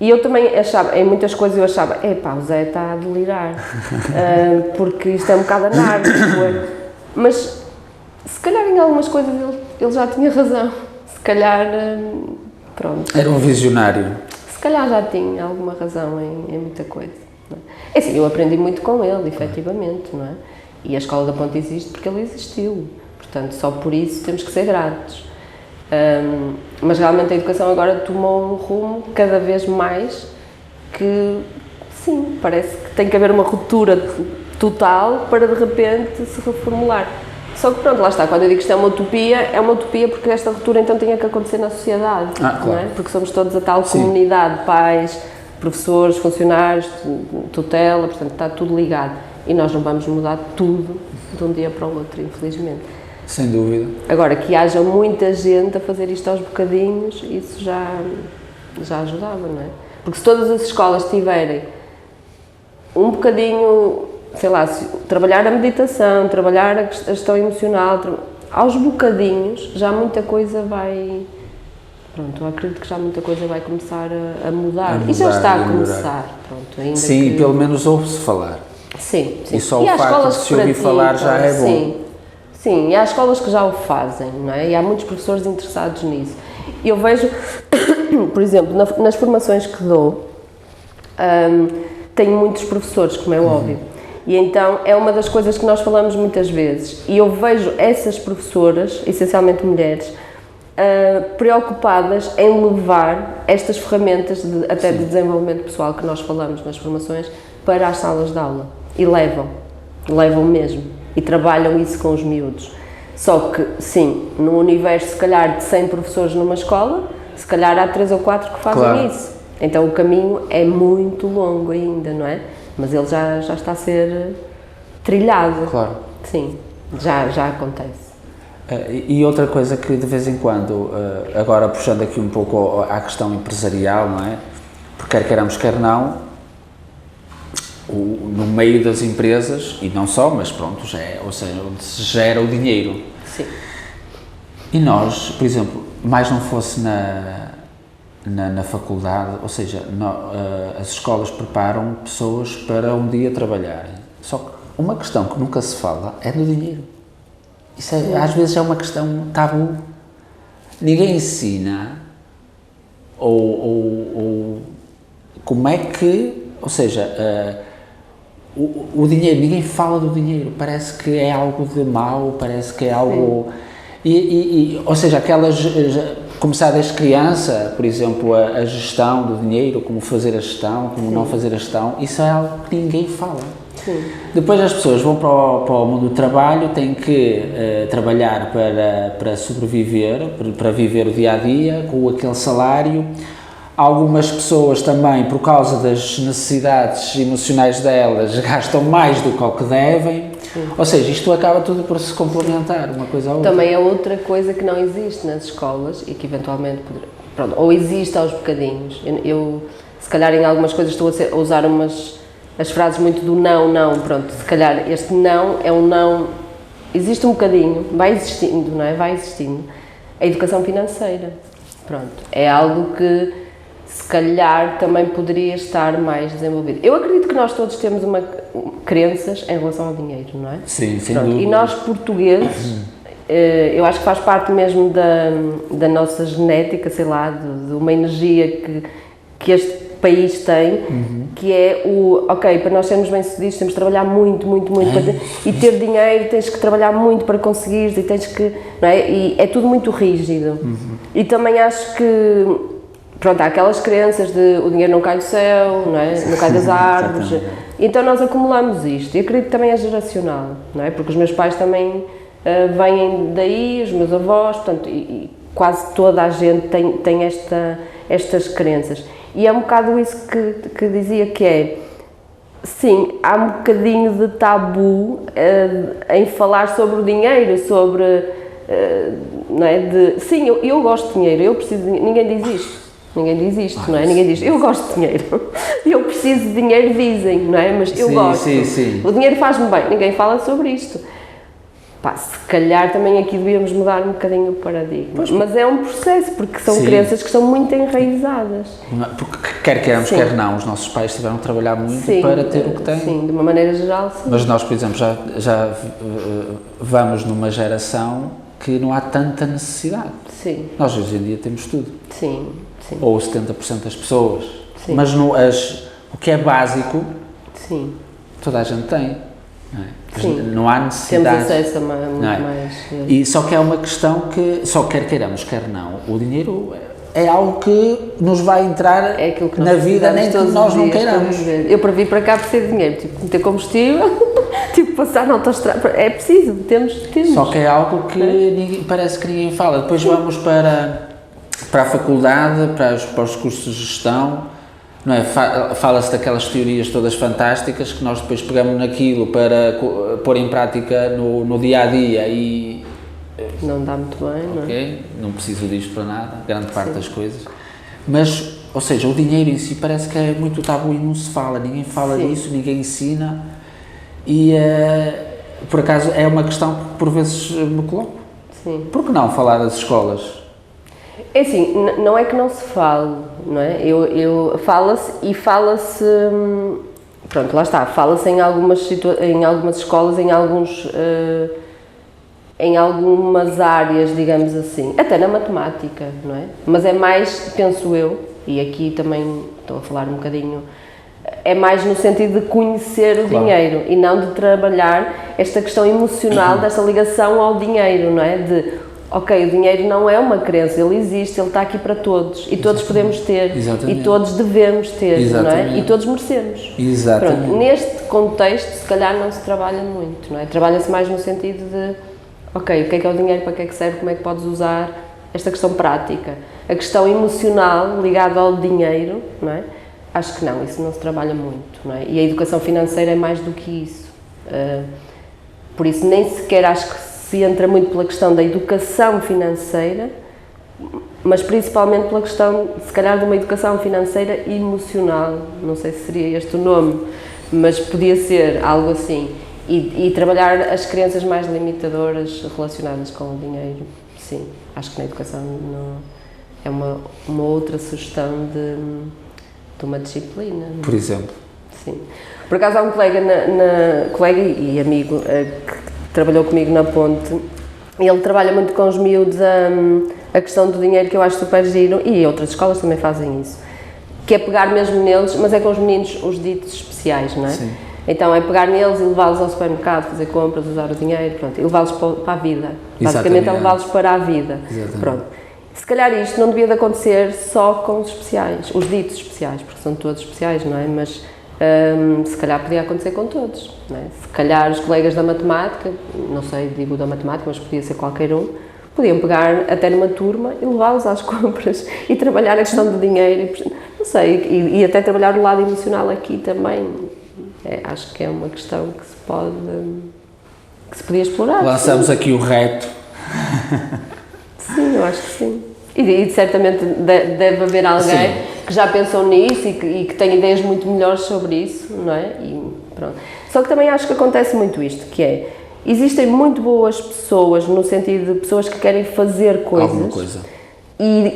e eu também achava, em muitas coisas eu achava, o Zé está a delirar, porque isto é um bocado anárquico, mas se calhar em algumas coisas ele já tinha razão, se calhar, pronto. Era um visionário. Se calhar já tinha alguma razão em muita coisa. Não é? Assim, eu aprendi muito com ele, efetivamente, não é? E a Escola da Ponte existe porque ele existiu, portanto, só por isso temos que ser gratos. Mas realmente a educação agora tomou um rumo cada vez mais que, sim, parece que tem que haver uma ruptura total para de repente se reformular. Só que pronto, lá está, quando eu digo que isto é uma utopia porque esta ruptura então tinha que acontecer na sociedade, claro. não é? Porque somos todos a tal comunidade, pais, professores, funcionários, tutela, portanto está tudo ligado. E nós não vamos mudar tudo de um dia para o outro, infelizmente. Sem dúvida. Agora, que haja muita gente a fazer isto aos bocadinhos, isso já ajudava, não é? Porque se todas as escolas tiverem um bocadinho, sei lá, trabalhar a meditação, trabalhar a gestão emocional, aos bocadinhos, já muita coisa vai... Pronto, eu acredito que já muita coisa vai começar a mudar. E já está a começar. Pronto, ainda sim, que... pelo menos ouve-se falar. Sim. E só o facto de se ouvir falar já é bom. Sim, e há escolas que já o fazem, não é? E há muitos professores interessados nisso. E eu vejo, por exemplo, nas formações que dou, tenho muitos professores, como é óbvio. E então é uma das coisas que nós falamos muitas vezes. E eu vejo essas professoras, essencialmente mulheres, preocupadas em levar estas ferramentas até de desenvolvimento pessoal que nós falamos nas formações para as salas de aula. E levam mesmo. E trabalham isso com os miúdos. Só que, sim, no universo, se calhar, de 100 professores numa escola, se calhar há 3 ou 4 que fazem isso. Então o caminho é muito longo ainda, não é? Mas ele já está a ser trilhado. Claro. Sim, já acontece. E outra coisa que de vez em quando, agora puxando aqui um pouco à questão empresarial, não é? Porque quer queiramos, quer não, no meio das empresas, e não só, mas pronto, ou seja, onde se gera o dinheiro. Sim. E nós, por exemplo, mais não fosse na faculdade, ou seja, as escolas preparam pessoas para um dia trabalharem. Só que uma questão que nunca se fala é do dinheiro. Isso às vezes é uma questão tabu. Ninguém ensina ou como é que, ou seja, o dinheiro, ninguém fala do dinheiro, parece que é algo de mau, parece que é algo... ou seja, começar desde criança, por exemplo, a gestão do dinheiro, como fazer a gestão, como não fazer a gestão, isso é algo que ninguém fala. Sim. Depois as pessoas vão para o mundo do trabalho, têm que trabalhar para sobreviver, para viver o dia-a-dia, com aquele salário. Algumas pessoas também, por causa das necessidades emocionais delas, gastam mais do que o que devem. Sim. Ou seja, isto acaba tudo por se complementar, uma coisa à outra. Também é outra coisa que não existe nas escolas e que eventualmente poderia, pronto, ou existe aos bocadinhos. Eu se calhar em algumas coisas estou a usar as frases muito do não, pronto, se calhar este não é um não, existe um bocadinho, vai existindo, não é? Vai existindo. A educação financeira. Pronto, é algo que se calhar também poderia estar mais desenvolvido. Eu acredito que nós todos temos crenças em relação ao dinheiro, não é? Sim, sem Pronto, dúvida. e nós portugueses, eu acho que faz parte mesmo da nossa genética, sei lá, de uma energia que este país tem, que é ok, para nós sermos bem-sucedidos temos de trabalhar muito, e ter dinheiro tens que trabalhar muito para conseguires e tens que, não é? E é tudo muito rígido. E também acho que, pronto, há aquelas crenças de o dinheiro não cai do céu, não é? Não cai das árvores, então nós acumulamos isto, e acredito que também é geracional, não é? Porque os meus pais também vêm daí, os meus avós, portanto, e quase toda a gente tem estas crenças. E é um bocado isso que dizia que é, sim, há um bocadinho de tabu em falar sobre o dinheiro, sobre, não é, sim, eu gosto de dinheiro, eu preciso de dinheiro, ninguém diz isto, não é? Ninguém diz, eu gosto de dinheiro, eu preciso de dinheiro, dizem, não é? Mas eu gosto, sim. O dinheiro faz-me bem, ninguém fala sobre isto. Pá, se calhar também aqui devíamos mudar um bocadinho o paradigma, mas é um processo, porque são crenças que estão muito enraizadas. Porque quer queiramos, quer não, os nossos pais tiveram que trabalhar muito para ter o que têm. Sim, de uma maneira geral, sim. Mas nós, por exemplo, já vamos numa geração que não há tanta necessidade. Sim. Nós hoje em dia temos tudo. Sim. Ou 70% das pessoas. Sim. Mas o que é básico, sim, toda a gente tem. Não é? Sim. Não há necessidade. Temos acesso a muito mais. E só que é uma questão que, só quer queiramos, quer não, o dinheiro é algo que nos vai entrar na vida, nem que nós não queiramos. Eu para vir para cá preciso de dinheiro, tipo meter combustível, tipo passar na autoestrada, é preciso, temos. Só que é algo que parece que ninguém fala. Depois vamos para a faculdade, para os cursos de gestão, não é? Fala-se daquelas teorias todas fantásticas que nós depois pegamos naquilo para pôr em prática no dia-a-dia e... Não dá muito bem, não é? Ok, não preciso disto para nada, grande parte das coisas. Mas, ou seja, o dinheiro em si parece que é muito tabu e não se fala, ninguém fala disso, ninguém ensina e, por acaso, é uma questão que por vezes me coloco. Sim. Por que não falar das escolas? É assim, não é que não se fale, não é? Fala-se, pronto, lá está, fala-se em algumas escolas, em algumas áreas, digamos assim, até na matemática, não é? Mas é mais, penso eu, e aqui também estou a falar um bocadinho, é mais no sentido de conhecer o dinheiro e não de trabalhar esta questão emocional desta ligação ao dinheiro, não é? Ok, o dinheiro não é uma crença, ele existe, ele está aqui para todos e todos podemos ter e todos devemos ter, não é? E todos merecemos. Exatamente. Pronto, neste contexto, se calhar não se trabalha muito, não é? Trabalha-se mais no sentido de, ok, o que é o dinheiro, para que é que serve, como é que podes usar esta questão prática. A questão emocional ligada ao dinheiro, não é? Acho que não, isso não se trabalha muito, não é? E a educação financeira é mais do que isso. Por isso, nem sequer acho que se entra muito pela questão da educação financeira, mas principalmente pela questão, se calhar, de uma educação financeira emocional, não sei se seria este o nome, mas podia ser algo assim, e trabalhar as crenças mais limitadoras relacionadas com o dinheiro, sim, acho que na educação não, é uma outra sugestão de uma disciplina. Por exemplo? Sim. Por acaso há um colega, colega e amigo que trabalhou comigo na Ponte, e ele trabalha muito com os miúdos a questão do dinheiro, que eu acho super giro, e outras escolas também fazem isso, que é pegar mesmo neles, mas é com os meninos os ditos especiais, não é? Sim. Então é pegar neles e levá-los ao supermercado, fazer compras, usar o dinheiro, pronto, e levá-los para a vida. Basicamente é levá-los para a vida. Exatamente. Pronto. Se calhar isto não devia de acontecer só com os especiais, os ditos especiais, porque são todos especiais, não é? Mas se calhar podia acontecer com todos, não é? Se calhar os colegas da matemática, não sei, digo da matemática, mas podia ser qualquer um, podiam pegar até numa turma e levá-los às compras e trabalhar a questão do dinheiro, não sei, e até trabalhar o lado emocional aqui também. Acho que é uma questão que se podia explorar. Lançamos aqui o reto. Sim, eu acho que sim. E certamente deve haver alguém que já pensou nisso e que tem ideias muito melhores sobre isso, não é? E pronto. Só que também acho que acontece muito isto, que é, existem muito boas pessoas, no sentido de pessoas que querem fazer coisas. Alguma coisa.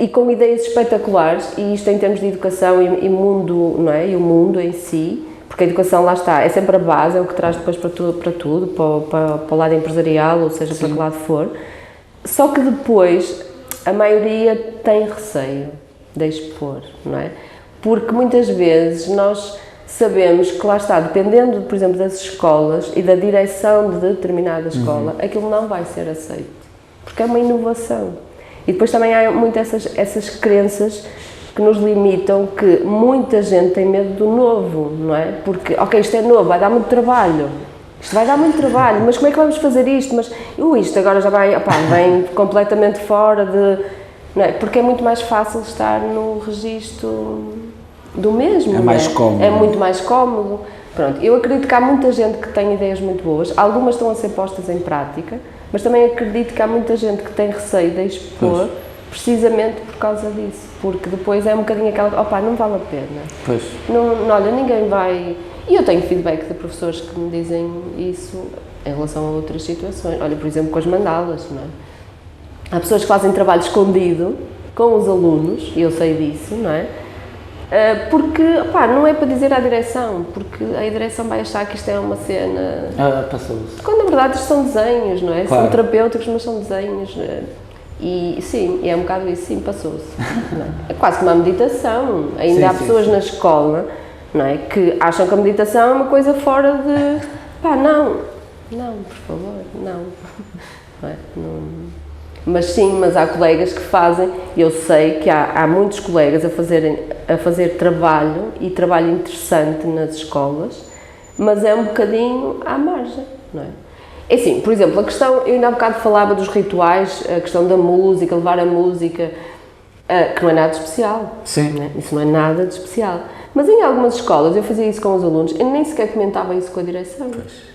e com ideias espetaculares, e isto em termos de educação e mundo, não é? E o mundo em si, porque a educação, lá está, é sempre a base, é o que traz depois para tudo, para o lado empresarial, ou seja, para que lado for. Só que depois, a maioria tem receio de expor, não é? Porque muitas vezes nós sabemos que, lá está, dependendo, por exemplo, das escolas e da direção de determinada escola, aquilo não vai ser aceito, porque é uma inovação. E depois também há muito essas crenças que nos limitam, que muita gente tem medo do novo, não é? Porque, ok, isto é novo, vai dar muito trabalho, mas como é que vamos fazer isto? Mas isto agora já vem completamente fora de... Não é? Porque é muito mais fácil estar no registro do mesmo, é mais cómodo. É muito mais cómodo. Pronto, eu acredito que há muita gente que tem ideias muito boas, algumas estão a ser postas em prática, mas também acredito que há muita gente que tem receio de expor, precisamente por causa disso, porque depois é um bocadinho aquela, não vale a pena. Pois. Não, olha, ninguém vai... E eu tenho feedback de professores que me dizem isso em relação a outras situações. Olha, por exemplo, com as mandalas, não é? Há pessoas que fazem trabalho escondido com os alunos, e eu sei disso, não é? Porque, não é para dizer à direção, porque a direção vai achar que isto é uma cena... passou-se. Quando na verdade isto são desenhos, não é? Claro. São terapêuticos, mas são desenhos. E sim, é um bocado isso, sim, passou-se. É quase como a meditação. Ainda há pessoas na escola, não é, que acham que a meditação é uma coisa fora de... não, por favor, não. Não é? Mas sim, mas há colegas que fazem, eu sei que há muitos colegas a fazer trabalho, e trabalho interessante nas escolas, mas é um bocadinho à margem, não é? É assim, por exemplo, a questão, eu ainda há bocado falava dos rituais, a questão da música, levar a música, que não é nada de especial. Sim. Não é? Isso não é nada de especial. Mas em algumas escolas, eu fazia isso com os alunos, eu nem sequer comentava isso com a direção.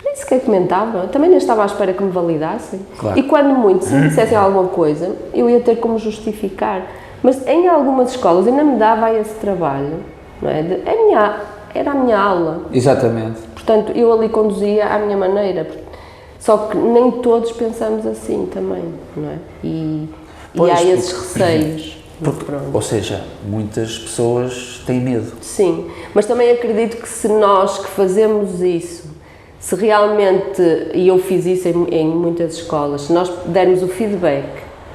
Nem sequer comentava, também nem estava à espera que me validassem. Claro. E quando muito, se me dissessem alguma coisa, eu ia ter como justificar. Mas em algumas escolas ainda me dava esse trabalho, não é? Era a minha aula. Exatamente. Portanto, eu ali conduzia à minha maneira. Só que nem todos pensamos assim também, não é? E há esses receios. Ou seja, muitas pessoas têm medo. Sim, mas também acredito que se nós que fazemos isso, se realmente, e eu fiz isso em muitas escolas, se nós dermos o feedback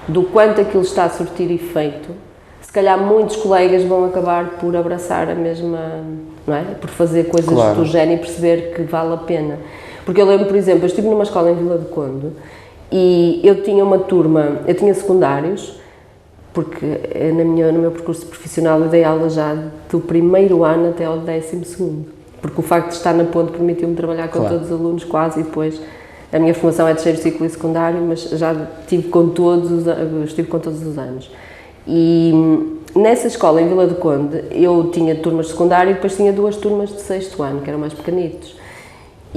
do quanto aquilo está a surtir efeito, se calhar muitos colegas vão acabar por abraçar a mesma, não é? Por fazer coisas do género e perceber que vale a pena. Porque eu lembro, por exemplo, eu estive numa escola em Vila do Conde e eu tinha uma turma, eu tinha secundários, porque no meu percurso profissional eu dei aula já do primeiro ano até ao 12º, porque o facto de estar na ponte permitiu-me trabalhar com todos os alunos quase, e depois a minha formação é de terceiro ciclo e secundário, mas já estive com todos os anos. E nessa escola em Vila do Conde eu tinha turmas de secundário e depois tinha 2 turmas de 6º ano, que eram mais pequenitos.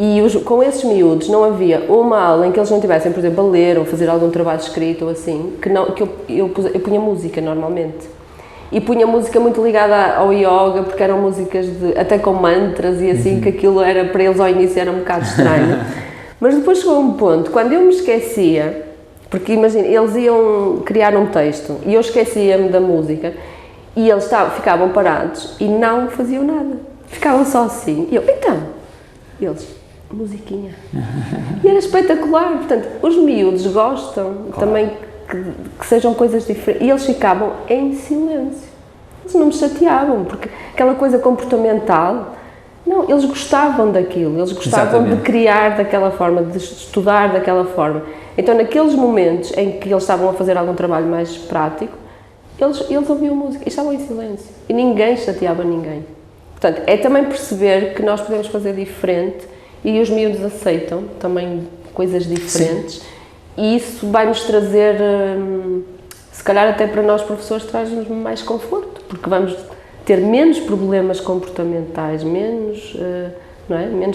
E com esses miúdos não havia uma aula em que eles não tivessem, por exemplo, a ler ou fazer algum trabalho escrito ou assim, que eu punha música normalmente. E punha música muito ligada ao yoga, porque eram músicas até com mantras e assim, que aquilo era, para eles ao início era um bocado estranho. Mas depois chegou um ponto, quando eu me esquecia, porque imagina, eles iam criar um texto e eu esquecia-me da música e eles ficavam parados e não faziam nada. Ficavam só assim. E eu, eles... musiquinha. E era espetacular. Portanto, os miúdos gostam também que sejam coisas diferentes. E eles ficavam em silêncio. Eles não me chateavam, porque aquela coisa comportamental, não, eles gostavam daquilo. Eles gostavam de criar daquela forma, de estudar daquela forma. Então, naqueles momentos em que eles estavam a fazer algum trabalho mais prático, eles ouviam música e estavam em silêncio. E ninguém chateava ninguém. Portanto, é também perceber que nós podemos fazer diferente. E os miúdos aceitam também coisas diferentes. Sim. E isso vai-nos trazer, se calhar até para nós professores, traz-nos mais conforto, porque vamos ter menos problemas comportamentais, menos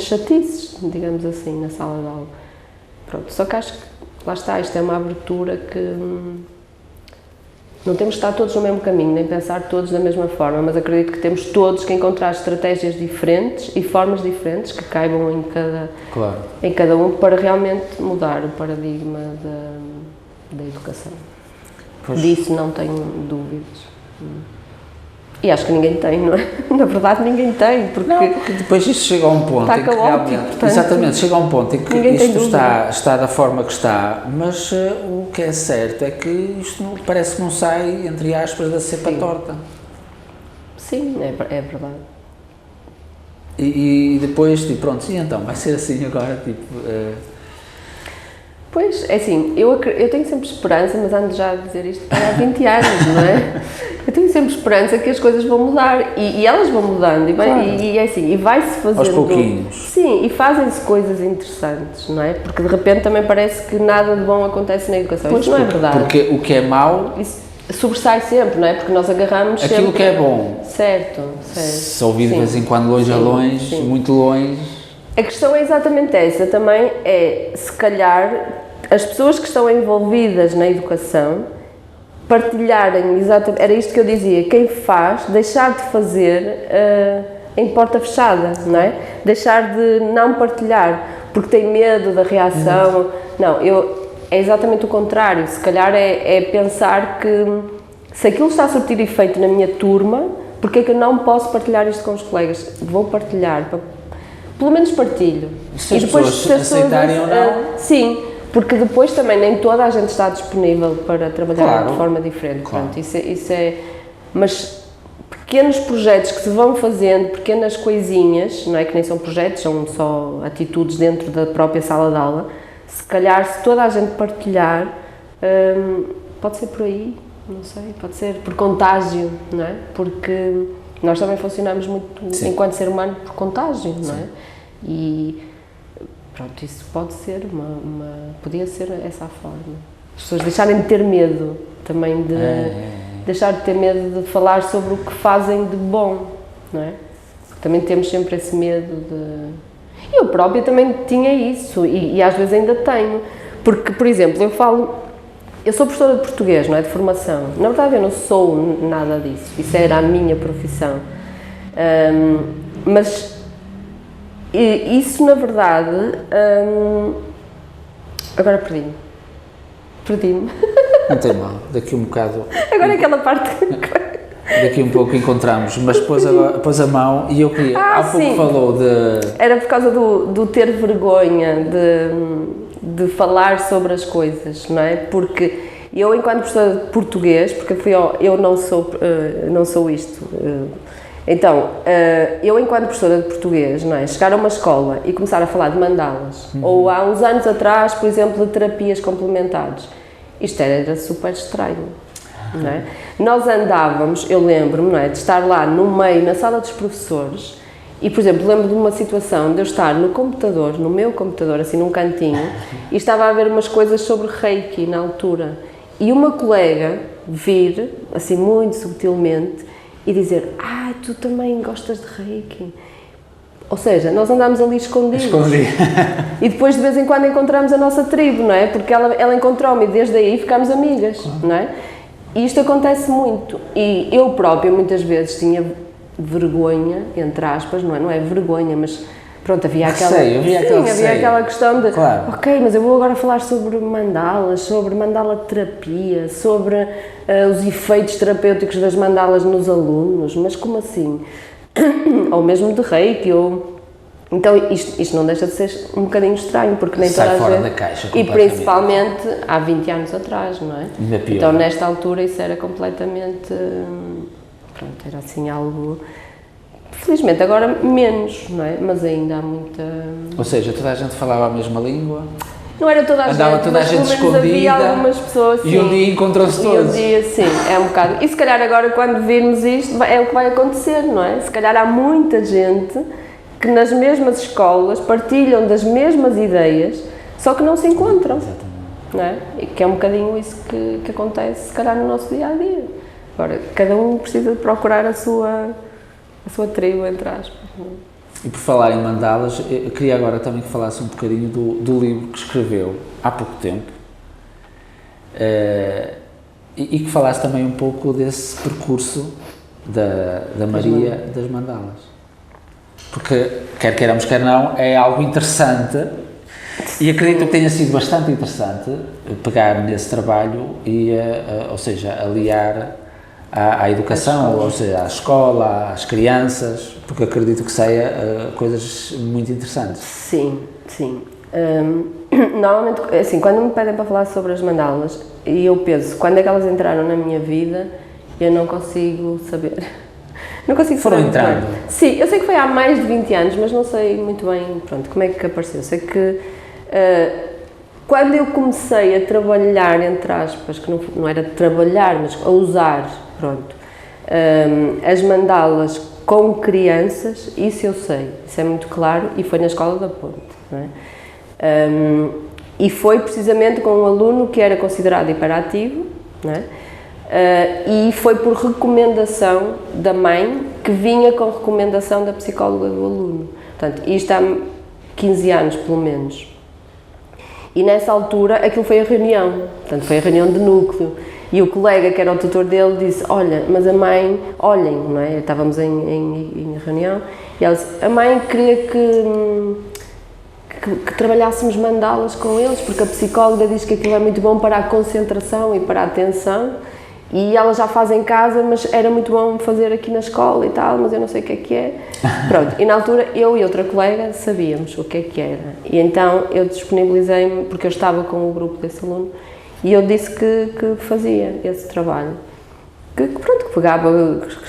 chatices, digamos assim, na sala de aula. Pronto, só que acho que, lá está, isto é uma abertura que não temos de estar todos no mesmo caminho, nem pensar todos da mesma forma, mas acredito que temos todos que encontrar estratégias diferentes e formas diferentes que caibam em cada um para realmente mudar o paradigma da educação. Pois. Disso não tenho dúvidas. E acho que ninguém tem, não é? Na verdade ninguém tem, porque depois isto chega a um ponto está em que caótico, realmente, portanto, exatamente, chega a um ponto em que ninguém tem isto dúvida. está da forma que está, mas o que é certo é que isto parece que não sai, entre aspas, da cepa Sim. torta. Sim, é verdade. E depois, tipo, pronto, e então, vai ser assim agora, tipo... Pois, é assim, eu tenho sempre esperança, mas ando já a dizer isto há 20 anos, não é? Eu tenho sempre esperança que as coisas vão mudar e elas vão mudando e é assim, e vai-se fazendo... Aos pouquinhos. Sim, e fazem-se coisas interessantes, não é? Porque de repente também parece que nada de bom acontece na educação. Pois, isso não é verdade. Porque o que é mau... Isso sobressai sempre, não é? Porque nós agarramos Aquilo sempre... que é bom. Certo. Se ouvir de Sim. vez em quando longe a Sim, longe, sim. muito longe... A questão é exatamente essa também, é se calhar as pessoas que estão envolvidas na educação partilharem, exatamente, era isto que eu dizia, quem faz, deixar de fazer em porta fechada, não é? Deixar de não partilhar, porque tem medo da reação, não, é exatamente o contrário, se calhar é pensar que se aquilo está a surtir efeito na minha turma, porque é que eu não posso partilhar isto com os colegas? Vou partilhar, pelo menos partilho. Se as pessoas aceitarem ou não... Sim, porque depois também nem toda a gente está disponível para trabalhar de forma diferente. Claro. Portanto, isso é... Mas pequenos projetos que se vão fazendo, pequenas coisinhas, não é que nem são projetos, são só atitudes dentro da própria sala de aula, se calhar se toda a gente partilhar, pode ser por aí, não sei, pode ser por contágio, não é? Porque nós também funcionamos muito, Sim. enquanto ser humano, por contágio, não é? Sim. E pronto, isso pode ser podia ser essa a forma. As pessoas deixarem de ter medo também de deixar de ter medo de falar sobre o que fazem de bom, não é? Também temos sempre esse medo de... Eu própria também tinha isso e às vezes ainda tenho, porque, por exemplo, eu sou professora de português, não é? De formação. Na verdade eu não sou nada disso, isso era a minha profissão. Mas isso, na verdade, agora perdi-me. Não tem mal, daqui um bocado... Agora é aquela parte... Daqui um pouco encontramos, mas pôs a mão e eu queria... Há pouco sim. falou de... Era por causa do ter vergonha de falar sobre as coisas, não é? Porque eu, enquanto professora de português, porque eu não sou isto... Então, eu enquanto professora de português, não é, chegar a uma escola e começar a falar de mandalas, ou há uns anos atrás, por exemplo, de terapias complementares, isto era super estranho, não é? Nós andávamos, eu lembro-me, não é, de estar lá no meio, na sala dos professores, e, por exemplo, lembro de uma situação de eu estar no meu computador, assim num cantinho, e estava a ver umas coisas sobre Reiki na altura, e uma colega vir, assim muito subtilmente, e dizer, tu também gostas de Reiki. Ou seja, nós andámos ali escondidos. E depois de vez em quando encontramos a nossa tribo, não é? Porque ela encontrou-me e desde aí ficámos amigas, não é? E isto acontece muito. E eu própria muitas vezes tinha vergonha, entre aspas, não é vergonha, mas pronto, havia aquela questão de, ok, mas eu vou agora falar sobre mandalas, sobre mandala terapia, sobre os efeitos terapêuticos das mandalas nos alunos, mas como assim? Ou mesmo de Reiki, então isto não deixa de ser um bocadinho estranho, porque nem toda a gente... Sai fora da caixa, e principalmente há 20 anos atrás, não é? Ainda pior. Então nesta altura isso era completamente, pronto, era assim algo... Felizmente agora menos, não é? Mas ainda há muita... Ou seja, toda a gente falava a mesma língua? Não era toda a gente, Andava toda a gente escondida, havia algumas pessoas, sim. E um dia encontrou-se todos. E um dia, sim, é um bocado. E se calhar agora quando virmos isto é o que vai acontecer, não é? Se calhar há muita gente que nas mesmas escolas partilham das mesmas ideias, só que não se encontram. Exatamente. Não é? E que é um bocadinho isso que acontece, se calhar, no nosso dia-a-dia. Agora, cada um precisa de procurar a sua tribo, entre aspas. E por falar em mandalas, eu queria agora também que falasse um bocadinho do livro que escreveu há pouco tempo e que falasse também um pouco desse percurso da Maria das mandalas. Porque, quer queiramos, quer não, é algo interessante E acredito que tenha sido bastante interessante pegar nesse trabalho e, ou seja, aliar à educação, ou seja, à escola, às crianças, porque acredito que saia coisas muito interessantes. Sim, sim. Normalmente, assim, quando me pedem para falar sobre as mandalas, e eu penso, quando é que elas entraram na minha vida, eu não consigo saber. Não consigo saber. Foram entrando? Sim, eu sei que foi há mais de 20 anos, mas não sei muito bem, pronto, como é que apareceu. Sei que quando eu comecei a trabalhar, entre aspas, que não era trabalhar, mas a usar, pronto, as mandalas com crianças, isso eu sei, isso é muito claro, e foi na Escola da Ponte, não é? E foi precisamente com um aluno que era considerado hiperativo, não é? E foi por recomendação da mãe, que vinha com recomendação da psicóloga do aluno. Portanto, isto há 15 anos, pelo menos. E nessa altura, aquilo foi a reunião, portanto, foi a reunião de núcleo. E o colega, que era o tutor dele, disse, olha, mas a mãe, olhem, não é? Estávamos em reunião, e ela disse, a mãe queria que trabalhássemos mandalas com eles, porque a psicóloga diz que aquilo é muito bom para a concentração e para a atenção, e ela já faz em casa, mas era muito bom fazer aqui na escola e tal, mas eu não sei o que é. Pronto, e na altura eu e outra colega sabíamos o que é que era. E então eu disponibilizei-me, porque eu estava com o grupo desse aluno, e eu disse que fazia esse trabalho. Que pegava,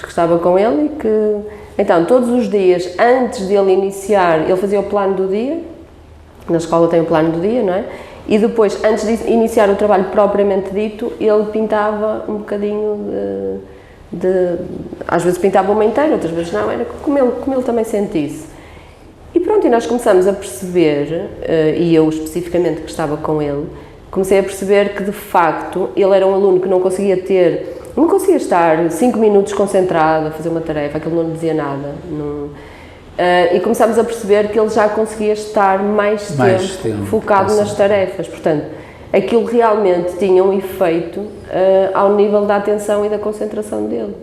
que estava com ele e que... Então, todos os dias, antes de ele iniciar, ele fazia o plano do dia, na escola tem o plano do dia, não é? E depois, antes de iniciar o trabalho propriamente dito, ele pintava um bocadinho às vezes pintava uma inteira, outras vezes não, era como ele também sentisse. E pronto, e nós começamos a perceber, e eu especificamente que estava com ele, comecei a perceber que de facto ele era um aluno que não conseguia estar 5 minutos concentrado a fazer uma tarefa, aquilo não lhe dizia nada. E começámos a perceber que ele já conseguia estar mais tempo focado nas tarefas, portanto, aquilo realmente tinha um efeito ao nível da atenção e da concentração dele.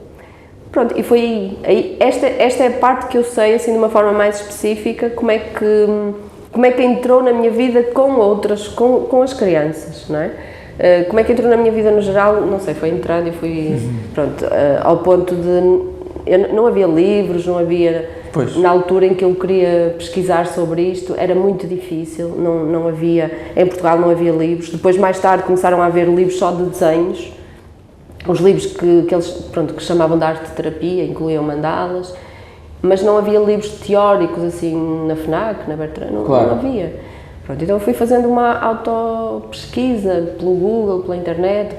Pronto, e foi aí esta é a parte que eu sei, assim, de uma forma mais específica, como é que entrou na minha vida com as crianças, não é? Como é que entrou na minha vida no geral, não sei, foi entrando e fui, pronto, ao ponto de... não havia livros, não havia... Pois. Na altura em que eu queria pesquisar sobre isto, era muito difícil, não havia... Em Portugal não havia livros, depois mais tarde começaram a haver livros só de desenhos, os livros que eles, pronto, que chamavam de arte-terapia, incluíam mandalas, mas não havia livros teóricos, assim, na FNAC, na Bertrand, não havia. Pronto, então eu fui fazendo uma auto-pesquisa pelo Google, pela internet,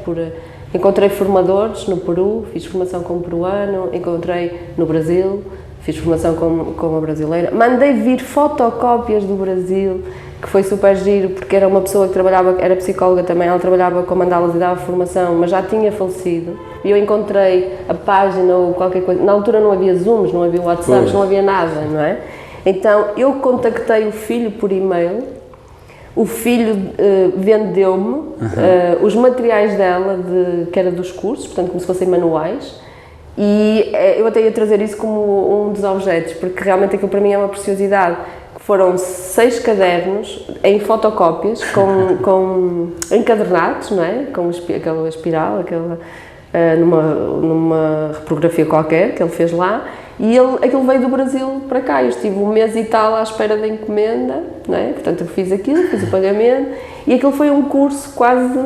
encontrei formadores no Peru, fiz formação com um peruano, encontrei no Brasil, fiz formação com uma brasileira, mandei vir fotocópias do Brasil, que foi super giro, porque era uma pessoa que trabalhava, era psicóloga também, ela trabalhava com mandalas e dava formação, mas já tinha falecido, e eu encontrei a página ou qualquer coisa, na altura não havia Zooms, não havia WhatsApps, não havia nada, não é? Então eu contactei o filho por e-mail, o filho vendeu-me os materiais dela, que era dos cursos, portanto como se fossem manuais, e eu até ia trazer isso como um dos objetos, porque realmente aquilo para mim é uma preciosidade. Foram 6 cadernos em fotocópias, encadernados, não é? Com aquela espiral, numa reprografia qualquer que ele fez lá, e aquilo veio do Brasil para cá. Eu estive um mês e tal à espera da encomenda, não é? Portanto eu fiz aquilo, fiz o pagamento, e aquilo foi um curso quase...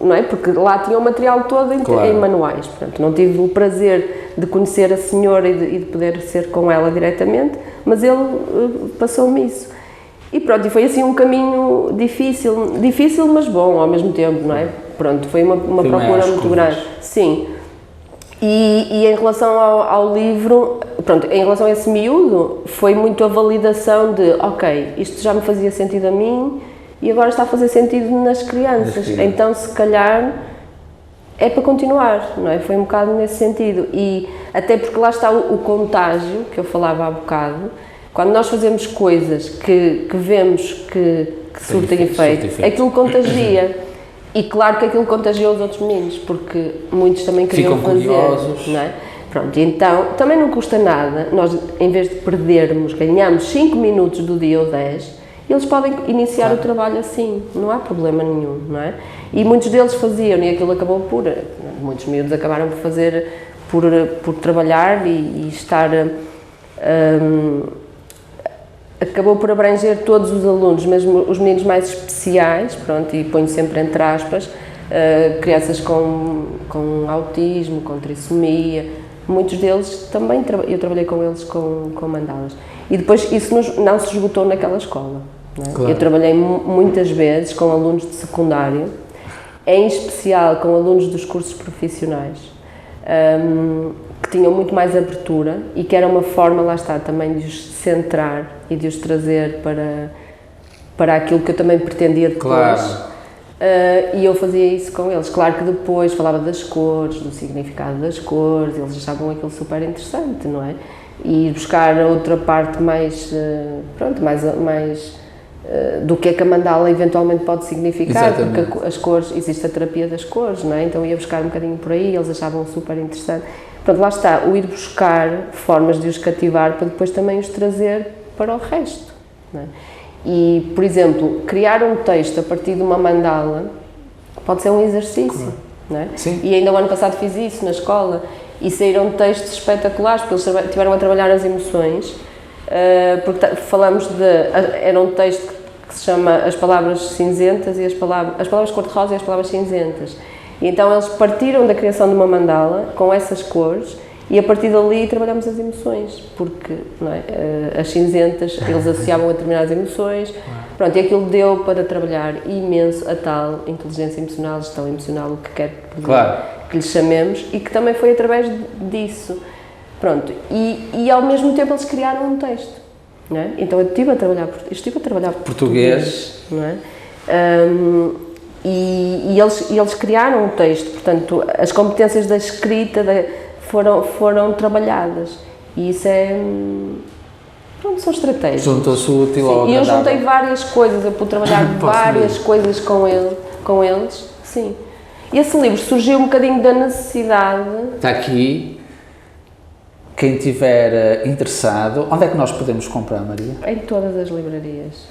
Não é? Porque lá tinha o material todo em manuais, portanto não tive o prazer de conhecer a senhora e de poder ser com ela diretamente, mas ele passou-me isso. E pronto, e foi assim um caminho difícil, mas bom ao mesmo tempo, não é? Pronto, foi uma procura muito grande. Sim. E em relação ao livro, pronto, em relação a esse miúdo, foi muito a validação de, ok, isto já me fazia sentido a mim, e agora está a fazer sentido nas crianças, então se calhar é para continuar, não é? Foi um bocado nesse sentido, e até porque lá está o contágio, que eu falava há bocado, quando nós fazemos coisas que vemos que surtem efeito, aquilo contagia, e claro que aquilo contagiou os outros meninos, porque muitos também queriam fazer, curiosos, não é? Pronto, então também não custa nada, nós em vez de perdermos, ganhamos 5 minutos do dia ou 10, eles podem iniciar o trabalho assim, não há problema nenhum, não é? E muitos deles faziam, e aquilo acabou por, muitos miúdos acabaram por fazer, por trabalhar e estar, acabou por abranger todos os alunos, mesmo os meninos mais especiais, pronto, e ponho sempre entre aspas, crianças com autismo, com trissomia, muitos deles também, eu trabalhei com eles com mandalas. E depois isso não se esgotou naquela escola. Não é? Claro. Eu trabalhei muitas vezes com alunos de secundário, em especial com alunos dos cursos profissionais, que tinham muito mais abertura e que era uma forma, lá está, também de os centrar e de os trazer para aquilo que eu também pretendia depois. Claro. E eu fazia isso com eles. Claro que depois falava das cores, do significado das cores, eles achavam aquilo super interessante, não é? E buscar outra parte mais, pronto, mais do que é que a mandala eventualmente pode significar. Exatamente. Porque as cores, existe a terapia das cores, não é? Então ia buscar um bocadinho por aí, eles achavam super interessante. Portanto, lá está, o ir buscar formas de os cativar para depois também os trazer para o resto, não é? E, por exemplo, criar um texto a partir de uma mandala pode ser um exercício, claro. Não é? Sim. E ainda o ano passado fiz isso na escola e saíram textos espetaculares, porque eles tiveram a trabalhar as emoções, porque falamos era um texto que se chama As Palavras Cinzentas e as palavras cor-de-rosa e as palavras cinzentas. E então eles partiram da criação de uma mandala com essas cores e a partir dali trabalhamos as emoções, porque não é, as cinzentas eles associavam a determinadas emoções, pronto, e aquilo deu para trabalhar imenso a tal inteligência emocional, gestão emocional, o que quer que lhe chamemos, e que também foi através disso, pronto, e ao mesmo tempo eles criaram um texto, não é? Então eu estive a trabalhar português, não é? E eles criaram um texto, portanto as competências da escrita foram trabalhadas e isso pronto, são estratégias. Juntou-se o útil ao agradável. E eu juntei várias coisas, eu pude trabalhar várias coisas com eles, sim. E esse livro surgiu um bocadinho da necessidade. Está aqui, quem estiver interessado, onde é que nós podemos comprar, Maria? Em todas as livrarias.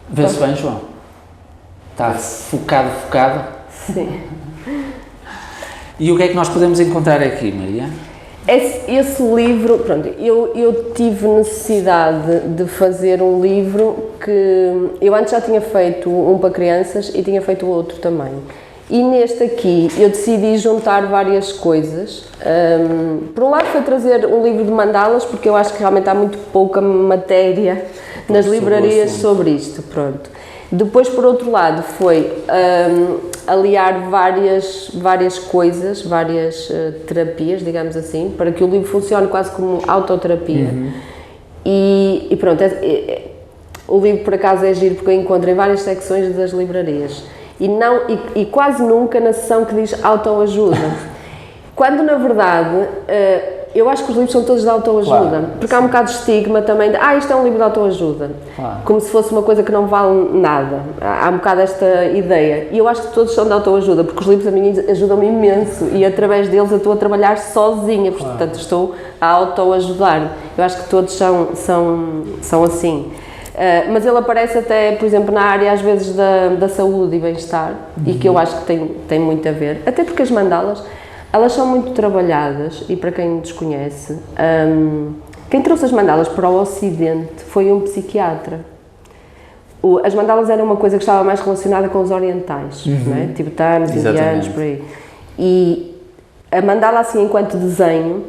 Vê-se bem, João? Está focado? Sim. E o que é que nós podemos encontrar aqui, Maria? Esse livro, pronto, eu tive necessidade de fazer um livro que eu antes já tinha feito um para crianças e tinha feito outro também. E neste aqui eu decidi juntar várias coisas. Por um lado foi trazer um livro de mandalas, porque eu acho que realmente há muito pouca matéria nas livrarias sobre isto, pronto. Depois, por outro lado, foi aliar várias coisas, várias terapias, digamos assim, para que o livro funcione quase como autoterapia. Uhum. E pronto, o livro por acaso é giro porque eu encontro em várias secções das livrarias e quase nunca na seção que diz autoajuda. Quando na verdade eu acho que os livros são todos de autoajuda, claro, porque há um bocado de estigma também de isto é um livro de autoajuda, claro, como se fosse uma coisa que não vale nada. Há um bocado esta ideia, e eu acho que todos são de autoajuda, porque os livros a mim ajudam-me imenso e através deles eu estou a trabalhar sozinha, claro, portanto estou a autoajudar. Eu acho que todos são assim. Mas ele aparece até, por exemplo, na área às vezes da saúde e bem-estar, e que eu acho que tem muito a ver, até porque as mandalas elas são muito trabalhadas e para quem desconhece, quem trouxe as mandalas para o Ocidente foi um psiquiatra. As mandalas eram uma coisa que estava mais relacionada com os orientais, não é? Tibetanos, indianos, por aí. E a mandala, assim, enquanto desenho,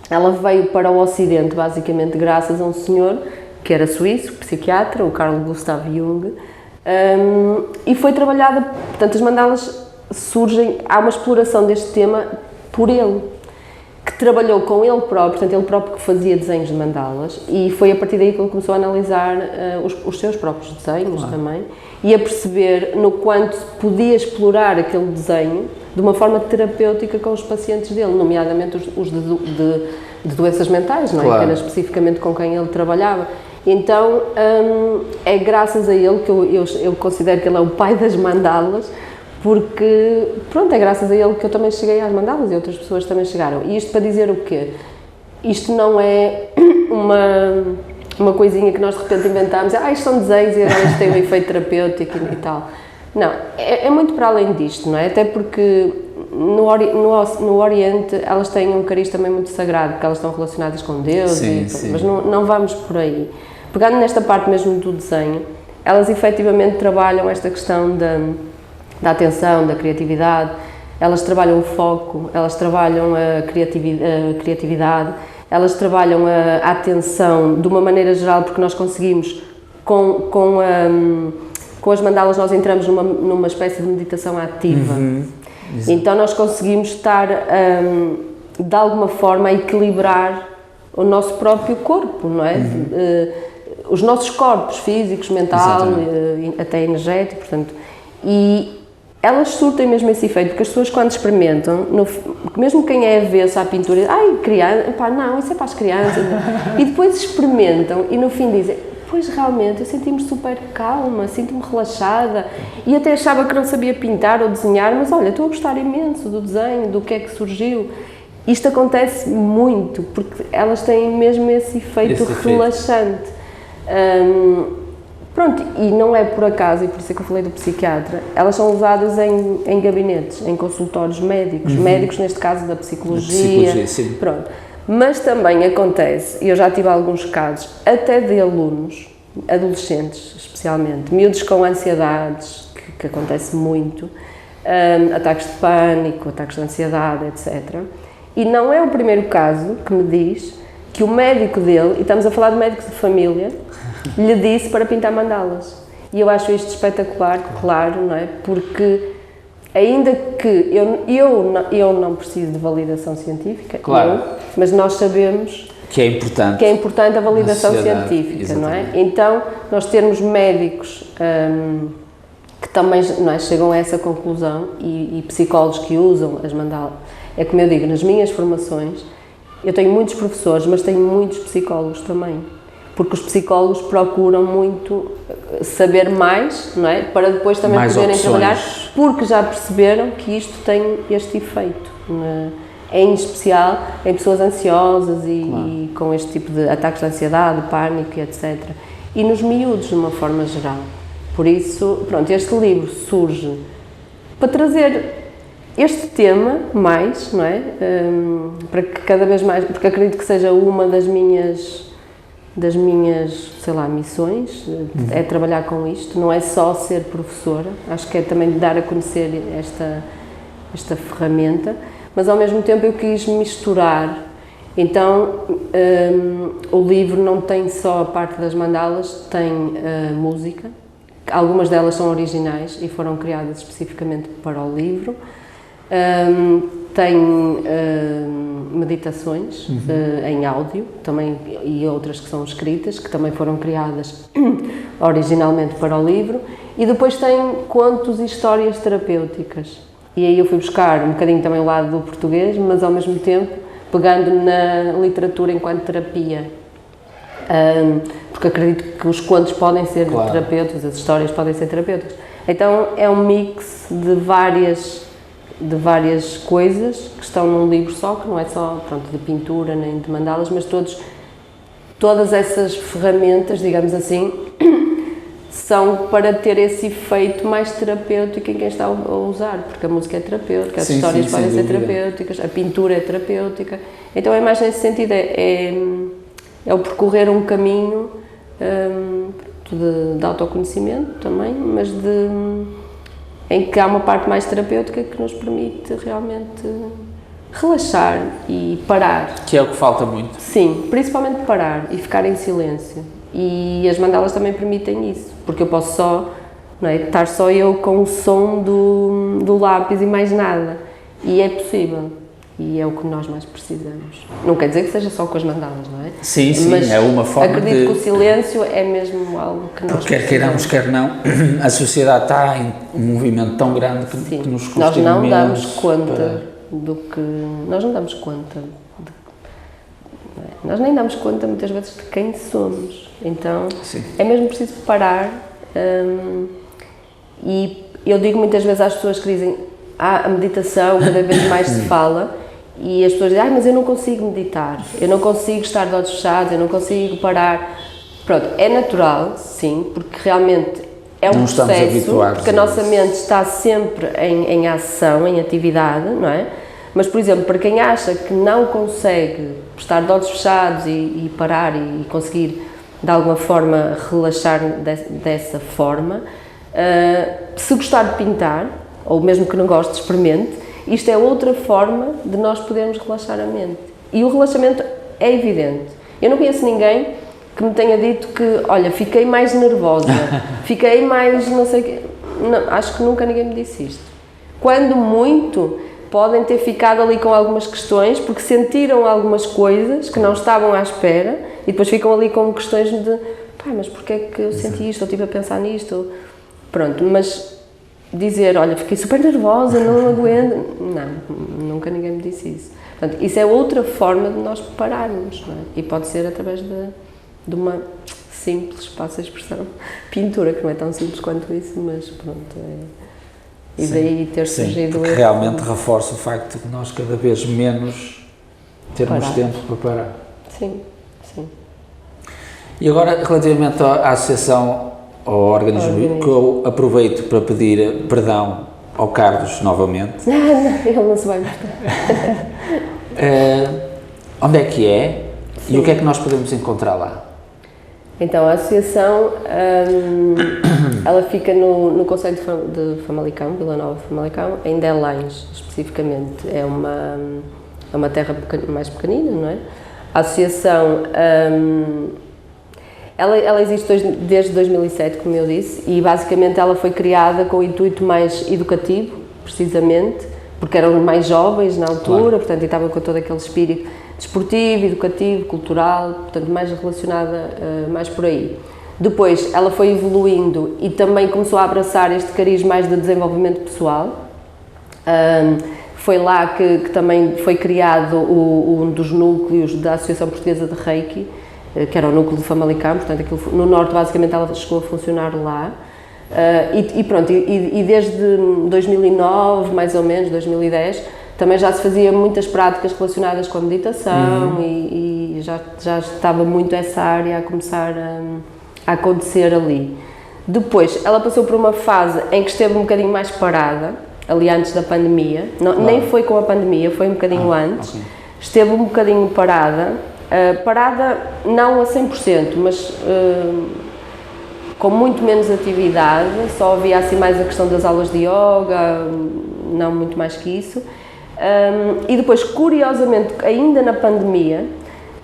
ela veio para o Ocidente, basicamente, graças a um senhor que era suíço, psiquiatra, o Carl Gustav Jung, e foi trabalhada, portanto, as mandalas surgem, há uma exploração deste tema por ele, que trabalhou com ele próprio, portanto ele próprio que fazia desenhos de mandalas e foi a partir daí que ele começou a analisar os seus próprios desenhos, claro, também, e a perceber no quanto podia explorar aquele desenho de uma forma terapêutica com os pacientes dele, nomeadamente os de doenças mentais, não é? Claro. Que era especificamente com quem ele trabalhava. Então é graças a ele que eu considero que ele é o pai das mandalas, porque, pronto, é graças a ele que eu também cheguei às mandalas e outras pessoas também chegaram. E isto para dizer o quê? Isto não é uma coisinha que nós de repente inventámos, isto são desenhos e agora isto tem um efeito terapêutico e tal. Não, é muito para além disto, não é? Até porque no Oriente elas têm um cariz também muito sagrado, porque elas estão relacionadas com Deus, sim. Mas não vamos por aí. Pegando nesta parte mesmo do desenho, elas efetivamente trabalham esta questão da atenção, da criatividade, elas trabalham o foco, elas trabalham a criatividade, elas trabalham a atenção de uma maneira geral, porque nós conseguimos, com as mandalas, nós entramos numa espécie de meditação ativa. Então nós conseguimos estar, de alguma forma, a equilibrar o nosso próprio corpo, não é? Os nossos corpos físicos, mental, até energético, portanto, e elas surtem mesmo esse efeito, porque as pessoas quando experimentam, mesmo quem é avesso à pintura, criança, não, isso é para as crianças, e depois experimentam e no fim dizem, pois realmente eu senti-me super calma, sinto-me relaxada e até achava que não sabia pintar ou desenhar, mas olha, estou a gostar imenso do desenho, do que é que surgiu. Isto acontece muito, porque elas têm mesmo esse efeito relaxante. Pronto, e não é por acaso, e por isso é que eu falei do psiquiatra, elas são usadas em gabinetes, em consultórios médicos, médicos neste caso da psicologia, sim. Pronto. Mas também acontece, e eu já tive alguns casos, até de alunos, adolescentes especialmente, miúdos com ansiedades, que acontece muito, ataques de pânico, ataques de ansiedade, etc. E não é o primeiro caso que me diz que o médico dele, e estamos a falar de médicos de família, lhe disse para pintar mandalas. E eu acho isto espetacular, claro, não é? Porque ainda que eu não preciso de validação científica, claro. Mas nós sabemos que é importante a validação científica, exatamente. Não é? Então, nós termos médicos que também, não é, chegam a essa conclusão e psicólogos que usam as mandalas, é como eu digo, nas minhas formações, eu tenho muitos professores, mas tenho muitos psicólogos também. Porque os psicólogos procuram muito saber mais, não é? Para depois também mais poderem opções. trabalhar, porque já perceberam que isto tem este efeito, em especial em pessoas ansiosas e com este tipo de ataques de ansiedade, pânico, etc. E nos miúdos, de uma forma geral. Por isso, pronto, este livro surge para trazer este tema mais, não é? Para que cada vez mais, porque acredito que seja uma das minhas, sei lá, missões, é trabalhar com isto, não é só ser professora, acho que é também dar a conhecer esta ferramenta, mas ao mesmo tempo eu quis misturar, então o livro não tem só a parte das mandalas, tem música, algumas delas são originais e foram criadas especificamente para o livro, tem meditações em áudio também, e outras que são escritas, que também foram criadas originalmente para o livro, e depois tem contos e histórias terapêuticas. E aí eu fui buscar um bocadinho também o lado do português, mas ao mesmo tempo pegando na literatura enquanto terapia. Porque acredito que os contos podem ser terapêuticos, as histórias podem ser terapêuticas. Então é um mix de várias coisas que estão num livro só, que não é só, pronto, de pintura nem de mandalas, mas todas essas ferramentas, digamos assim, são para ter esse efeito mais terapêutico em quem está a usar, porque a música é terapêutica, as histórias podem ser terapêuticas, a pintura é terapêutica. Então é mais nesse sentido, é o percorrer um caminho de autoconhecimento também, mas em que há uma parte mais terapêutica que nos permite realmente relaxar e parar. Que é o que falta muito. Sim, principalmente parar e ficar em silêncio. E as mandalas também permitem isso, porque eu posso só, não é, estar só eu com o som do lápis e mais nada. E é possível. E é o que nós mais precisamos. Não quer dizer que seja só com as mandalas, não é? Sim, mas é uma forma acredito que o silêncio é mesmo algo que nós quer queiramos, quer não, a sociedade está em um movimento tão grande que nos custa nós não damos imenso conta do que... Nós não damos conta. Nós nem damos conta, muitas vezes, de quem somos. Então, é mesmo preciso parar. E eu digo muitas vezes às pessoas que dizem a meditação, cada vez mais se fala, e as pessoas dizem, mas eu não consigo meditar, eu não consigo estar de olhos fechados, eu não consigo parar. Pronto, é natural, sim, porque realmente é um Não estamos processo, habituados porque a a nossa isso. mente está sempre em ação, em atividade, não é? Mas, por exemplo, para quem acha que não consegue estar de olhos fechados e parar e conseguir, de alguma forma, relaxar dessa forma, se gostar de pintar, ou mesmo que não goste, experimente, isto é outra forma de nós podermos relaxar a mente. E o relaxamento é evidente. Eu não conheço ninguém que me tenha dito que, olha, fiquei mais nervosa, fiquei mais não sei o quê. Não, acho que nunca ninguém me disse isto. Quando muito, podem ter ficado ali com algumas questões, porque sentiram algumas coisas que não estavam à espera e depois ficam ali com questões de, pá, mas porquê é que eu senti isto, ou estive a pensar nisto? Pronto, mas dizer, olha, fiquei super nervosa, não aguento, não, nunca ninguém me disse isso. Portanto, isso é outra forma de nós pararmos, não é? E pode ser através de uma simples, passa a expressão, pintura, que não é tão simples quanto isso, mas pronto, e daí ter surgido... Porque realmente reforça o facto de nós cada vez menos termos tempo para parar. Sim, sim. E agora, relativamente à associação, ao organismo, que eu aproveito para pedir perdão ao Carlos novamente. Não, ele não se vai mostrar. Onde é que é? Sim. E o que é que nós podemos encontrar lá? Então, a associação, ela fica no concelho de Famalicão, Vila Nova de Famalicão, em Delães, especificamente. É uma terra mais pequenina, não é? A associação, ela existe desde 2007, como eu disse, e basicamente ela foi criada com o intuito mais educativo, precisamente, porque eram mais jovens na altura, claro. Portanto, e estavam com todo aquele espírito desportivo, educativo, cultural, portanto, mais relacionada, mais por aí. Depois, ela foi evoluindo e também começou a abraçar este cariz mais de desenvolvimento pessoal. Foi lá que também foi criado um dos núcleos da Associação Portuguesa de Reiki, que era o núcleo de Famalicão, portanto, aquilo, no Norte, basicamente, ela chegou a funcionar lá. E pronto, e desde 2009, mais ou menos, 2010, também já se fazia muitas práticas relacionadas com a meditação e já estava muito essa área a começar a acontecer ali. Depois, ela passou por uma fase em que esteve um bocadinho mais parada, ali antes da pandemia, não, nem foi com a pandemia, foi um bocadinho antes, okay. Esteve um bocadinho parada, parada não a 100%, mas com muito menos atividade, só havia assim mais a questão das aulas de yoga, não muito mais que isso. E depois, curiosamente, ainda na pandemia,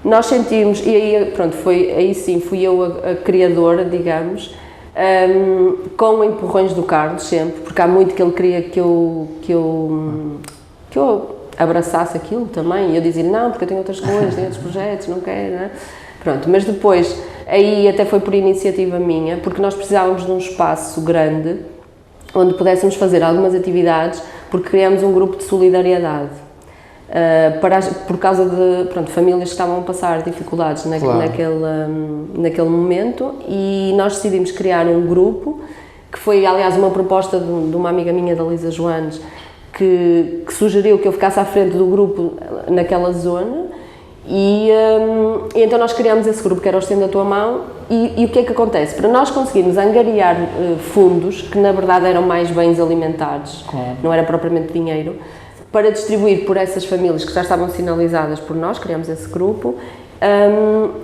nós sentimos, e aí, pronto, aí sim fui eu a criadora, digamos, com empurrões do Carlos sempre, porque há muito que ele queria que eu abraçasse aquilo também, e eu dizia-lhe, não, porque eu tenho outras coisas, tenho outros projetos, não quero, não é? Pronto, mas depois, aí até foi por iniciativa minha, porque nós precisávamos de um espaço grande, onde pudéssemos fazer algumas atividades, porque criamos um grupo de solidariedade, por causa de famílias que estavam a passar dificuldades naquele momento, e nós decidimos criar um grupo, que foi aliás uma proposta de uma amiga minha, da Lisa Joanes, que sugeriu que eu ficasse à frente do grupo naquela zona, e então nós criámos esse grupo, que era o Estenda a Tua Mão, e o que é que acontece? Para nós conseguirmos angariar fundos, que na verdade eram mais bens alimentares, claro. Não era propriamente dinheiro, para distribuir por essas famílias que já estavam sinalizadas por nós, criámos esse grupo,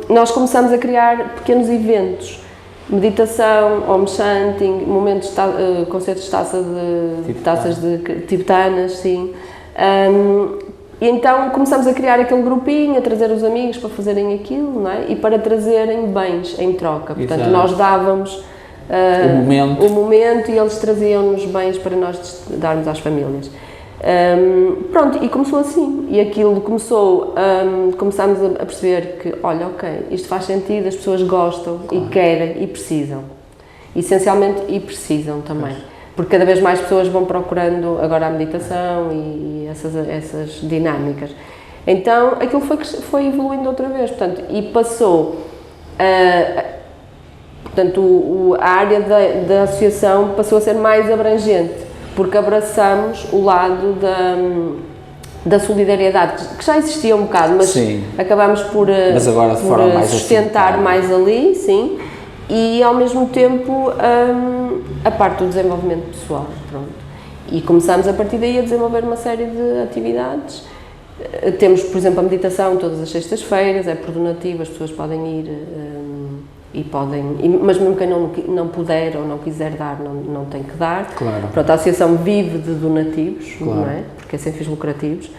nós começamos a criar pequenos eventos, meditação, Om Shanti, momentos, concertos de taças tibetanas, sim. E então começamos a criar aquele grupinho, a trazer os amigos para fazerem aquilo, não é? E para trazerem bens em troca. Portanto, exato. Nós dávamos o momento e eles traziam-nos bens para nós darmos às famílias. Pronto, e começou assim. E aquilo começámos a perceber que, olha, ok, isto faz sentido, as pessoas gostam, claro. E querem e precisam. Essencialmente, e precisam também. Porque cada vez mais pessoas vão procurando agora a meditação e essas dinâmicas. Então, aquilo foi evoluindo outra vez, portanto, e passou, portanto, a área da associação passou a ser mais abrangente, porque abraçamos o lado da solidariedade, que já existia um bocado, mas sim. acabámos por, mas agora de forma mais sustentar assim, mais ali, sim, e ao mesmo tempo a parte do desenvolvimento pessoal, pronto. E começámos a partir daí a desenvolver uma série de atividades. Temos, por exemplo, a meditação todas as sextas-feiras, é por donativo, as pessoas podem ir e podem, mas mesmo quem não puder ou não quiser dar, não tem que dar. Claro. Pronto, a associação vive de donativos, claro. Não é? Porque é sem fins lucrativos.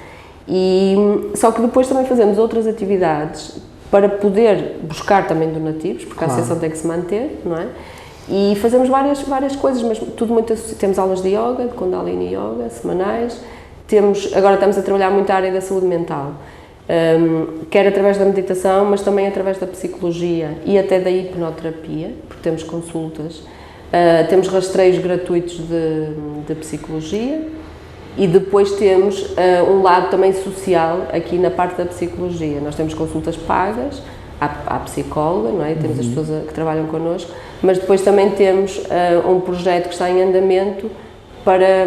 Só que depois também fazemos outras atividades para poder buscar também donativos, porque a associação tem que se manter, não é? E fazemos várias coisas, mas tudo muito. Temos aulas de yoga, de Kundalini Yoga, semanais. Agora estamos a trabalhar muito a área da saúde mental, quer através da meditação, mas também através da psicologia e até da hipnoterapia, porque temos consultas, temos rastreios gratuitos de psicologia e depois temos um lado também social aqui na parte da psicologia. Nós temos consultas pagas, à psicóloga, não é? Temos as pessoas que trabalham connosco, mas depois também temos um projeto que está em andamento para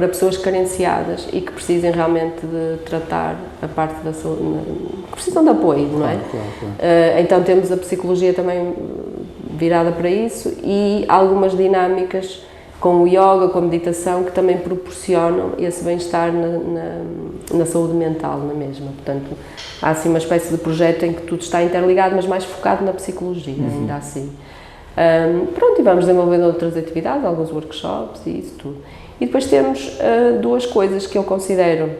pessoas carenciadas e que precisem realmente de tratar a parte da saúde, que precisam de apoio, não é? Claro. Então temos a psicologia também virada para isso e algumas dinâmicas com o yoga, com a meditação, que também proporcionam esse bem-estar na saúde mental, na mesma. Portanto, há assim uma espécie de projeto em que tudo está interligado, mas mais focado na psicologia, ainda assim. Pronto, e vamos desenvolvendo outras atividades, alguns workshops e isso tudo. E depois temos duas coisas que eu considero,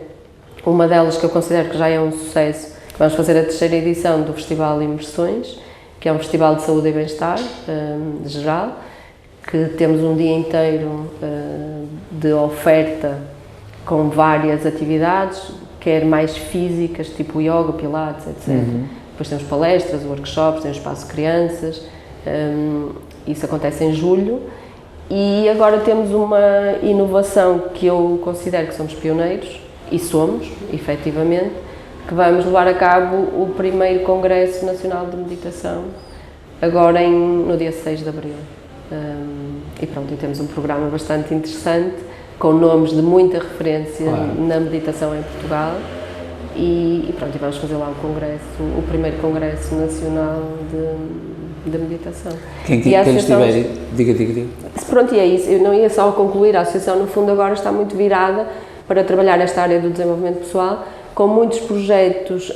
uma delas que eu considero que já é um sucesso, que vamos fazer a 3ª edição do Festival Imersões, que é um festival de saúde e bem-estar geral, que temos um dia inteiro de oferta com várias atividades, quer mais físicas, tipo yoga, pilates, etc. Depois temos palestras, workshops, temos espaço de crianças, isso acontece em julho. E agora temos uma inovação que eu considero que somos pioneiros, e somos, efetivamente, que vamos levar a cabo o primeiro Congresso Nacional de Meditação, agora no dia 6 de Abril. E pronto, e temos um programa bastante interessante, com nomes de muita referência na meditação em Portugal, e pronto, e vamos fazer lá o primeiro Congresso Nacional de Meditação. Quem estiver, diga. Pronto, e é isso, eu não ia só concluir, a associação no fundo agora está muito virada para trabalhar esta área do desenvolvimento pessoal, com muitos projetos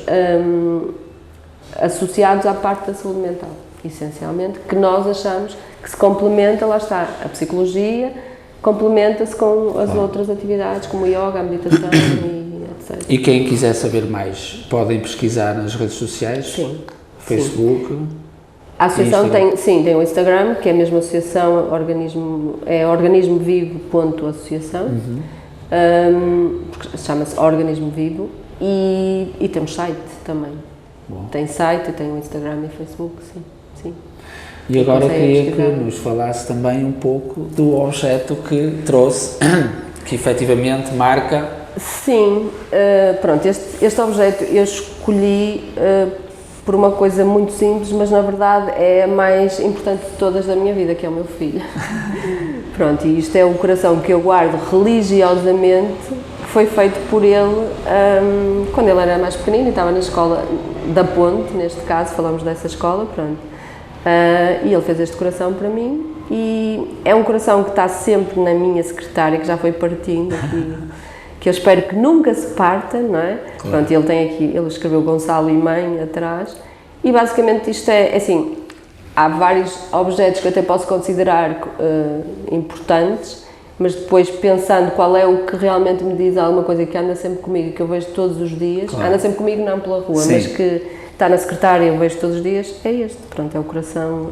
associados à parte da saúde mental, essencialmente, que nós achamos que se complementa, lá está, a psicologia complementa-se com as outras atividades, como o yoga, a meditação e etc. E quem quiser saber mais, podem pesquisar nas redes sociais? Sim. Facebook? Sim. A associação tem o Instagram, que é a mesma associação, organismovivo.associação, chama-se Organismo Vivo, e temos site também. Bom. Tem site, tem o Instagram e Facebook, sim. E agora queria que nos falasse também um pouco do objeto que trouxe, que efetivamente marca... Sim, pronto, este objeto eu escolhi por uma coisa muito simples, mas na verdade é a mais importante de todas da minha vida, que é o meu filho. Pronto, e isto é o coração que eu guardo religiosamente, que foi feito por ele quando ele era mais pequenino e estava na escola da Ponte, neste caso, falamos dessa escola, pronto. E ele fez este coração para mim, e é um coração que está sempre na minha secretária, que já foi partindo aqui, que eu espero que nunca se parta, não é? Claro. Pronto, ele tem aqui, ele escreveu Gonçalo e Mãe atrás, e basicamente isto é assim, há vários objetos que eu até posso considerar importantes, mas depois pensando qual é o que realmente me diz alguma coisa que anda sempre comigo, que eu vejo todos os dias, claro. Anda sempre comigo não pela rua, mas que está na secretária e eu vejo todos os dias, é este, pronto, é o coração,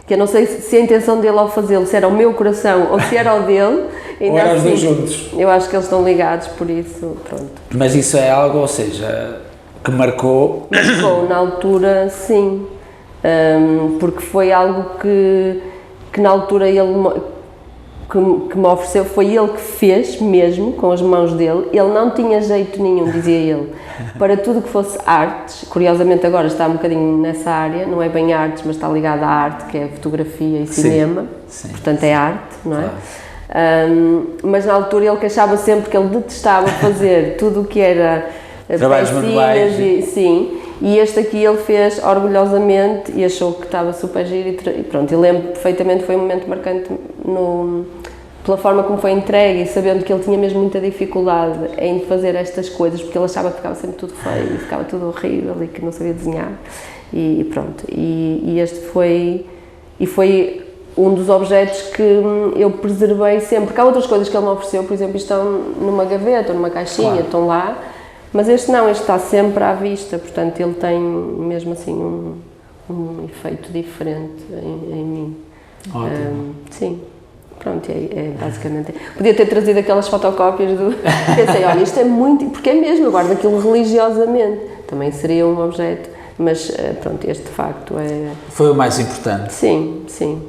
que eu não sei se a intenção dele ao fazê-lo, se era o meu coração ou se era o dele, ou eram os dois juntos. Eu acho que eles estão ligados, por isso, pronto. Mas isso é algo, ou seja, que marcou... Marcou, na altura, sim, porque foi algo que na altura ele... Que me ofereceu, foi ele que fez mesmo, com as mãos dele. Ele não tinha jeito nenhum, dizia ele, para tudo que fosse artes. Curiosamente agora está um bocadinho nessa área, não é bem artes, mas está ligado à arte, que é fotografia e cinema, sim, portanto é arte, não é? Mas na altura ele queixava sempre que ele detestava fazer tudo o que era trabalhos manuais. Sim, e este aqui ele fez orgulhosamente e achou que estava super giro e pronto, eu lembro perfeitamente, foi um momento marcante pela forma como foi entregue e sabendo que ele tinha mesmo muita dificuldade em fazer estas coisas, porque ele achava que ficava sempre tudo feio e ficava tudo horrível e que não sabia desenhar e pronto, e este foi um dos objetos que eu preservei sempre, porque há outras coisas que ele me ofereceu, por exemplo, estão numa gaveta ou numa caixinha, claro, estão lá, mas este não, este está sempre à vista, portanto ele tem mesmo assim um efeito diferente em mim. Ótimo. Sim. Pronto, é basicamente. Podia ter trazido aquelas fotocópias do. Pensei, olha, isto é muito. Porque é mesmo, eu guardo aquilo religiosamente. Também seria um objeto, mas pronto, este de facto é. Foi o mais importante. Sim, sim.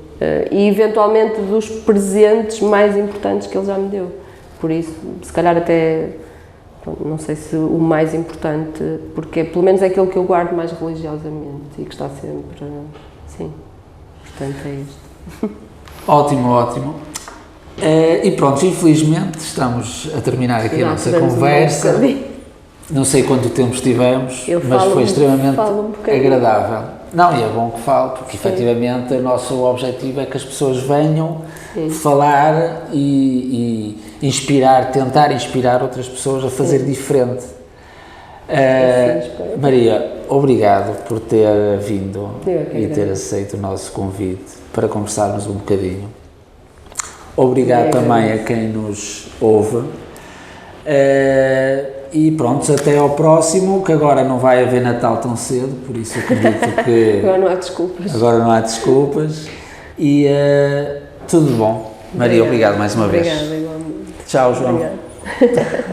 E eventualmente dos presentes mais importantes que ele já me deu. Por isso, se calhar até. Pronto, não sei se o mais importante, porque pelo menos é aquele que eu guardo mais religiosamente e que está sempre. Sim. Portanto, é isto. Ótimo, ótimo. E pronto, infelizmente estamos a terminar aqui a nossa conversa. Não sei quanto tempo estivemos, mas foi extremamente agradável. Não, e é bom que fale, porque efetivamente o nosso objetivo é que as pessoas venham falar e inspirar, tentar inspirar outras pessoas a fazer diferente. Maria, obrigado por ter vindo e ter aceito o nosso convite para conversarmos um bocadinho. Obrigado também a quem nos ouve. E pronto, até ao próximo, que agora não vai haver Natal tão cedo, por isso acredito que... Agora não há desculpas. Agora não há desculpas. E tudo bom. Maria, obrigado mais uma vez. Obrigada, igualmente. Tchau, João. Obrigada.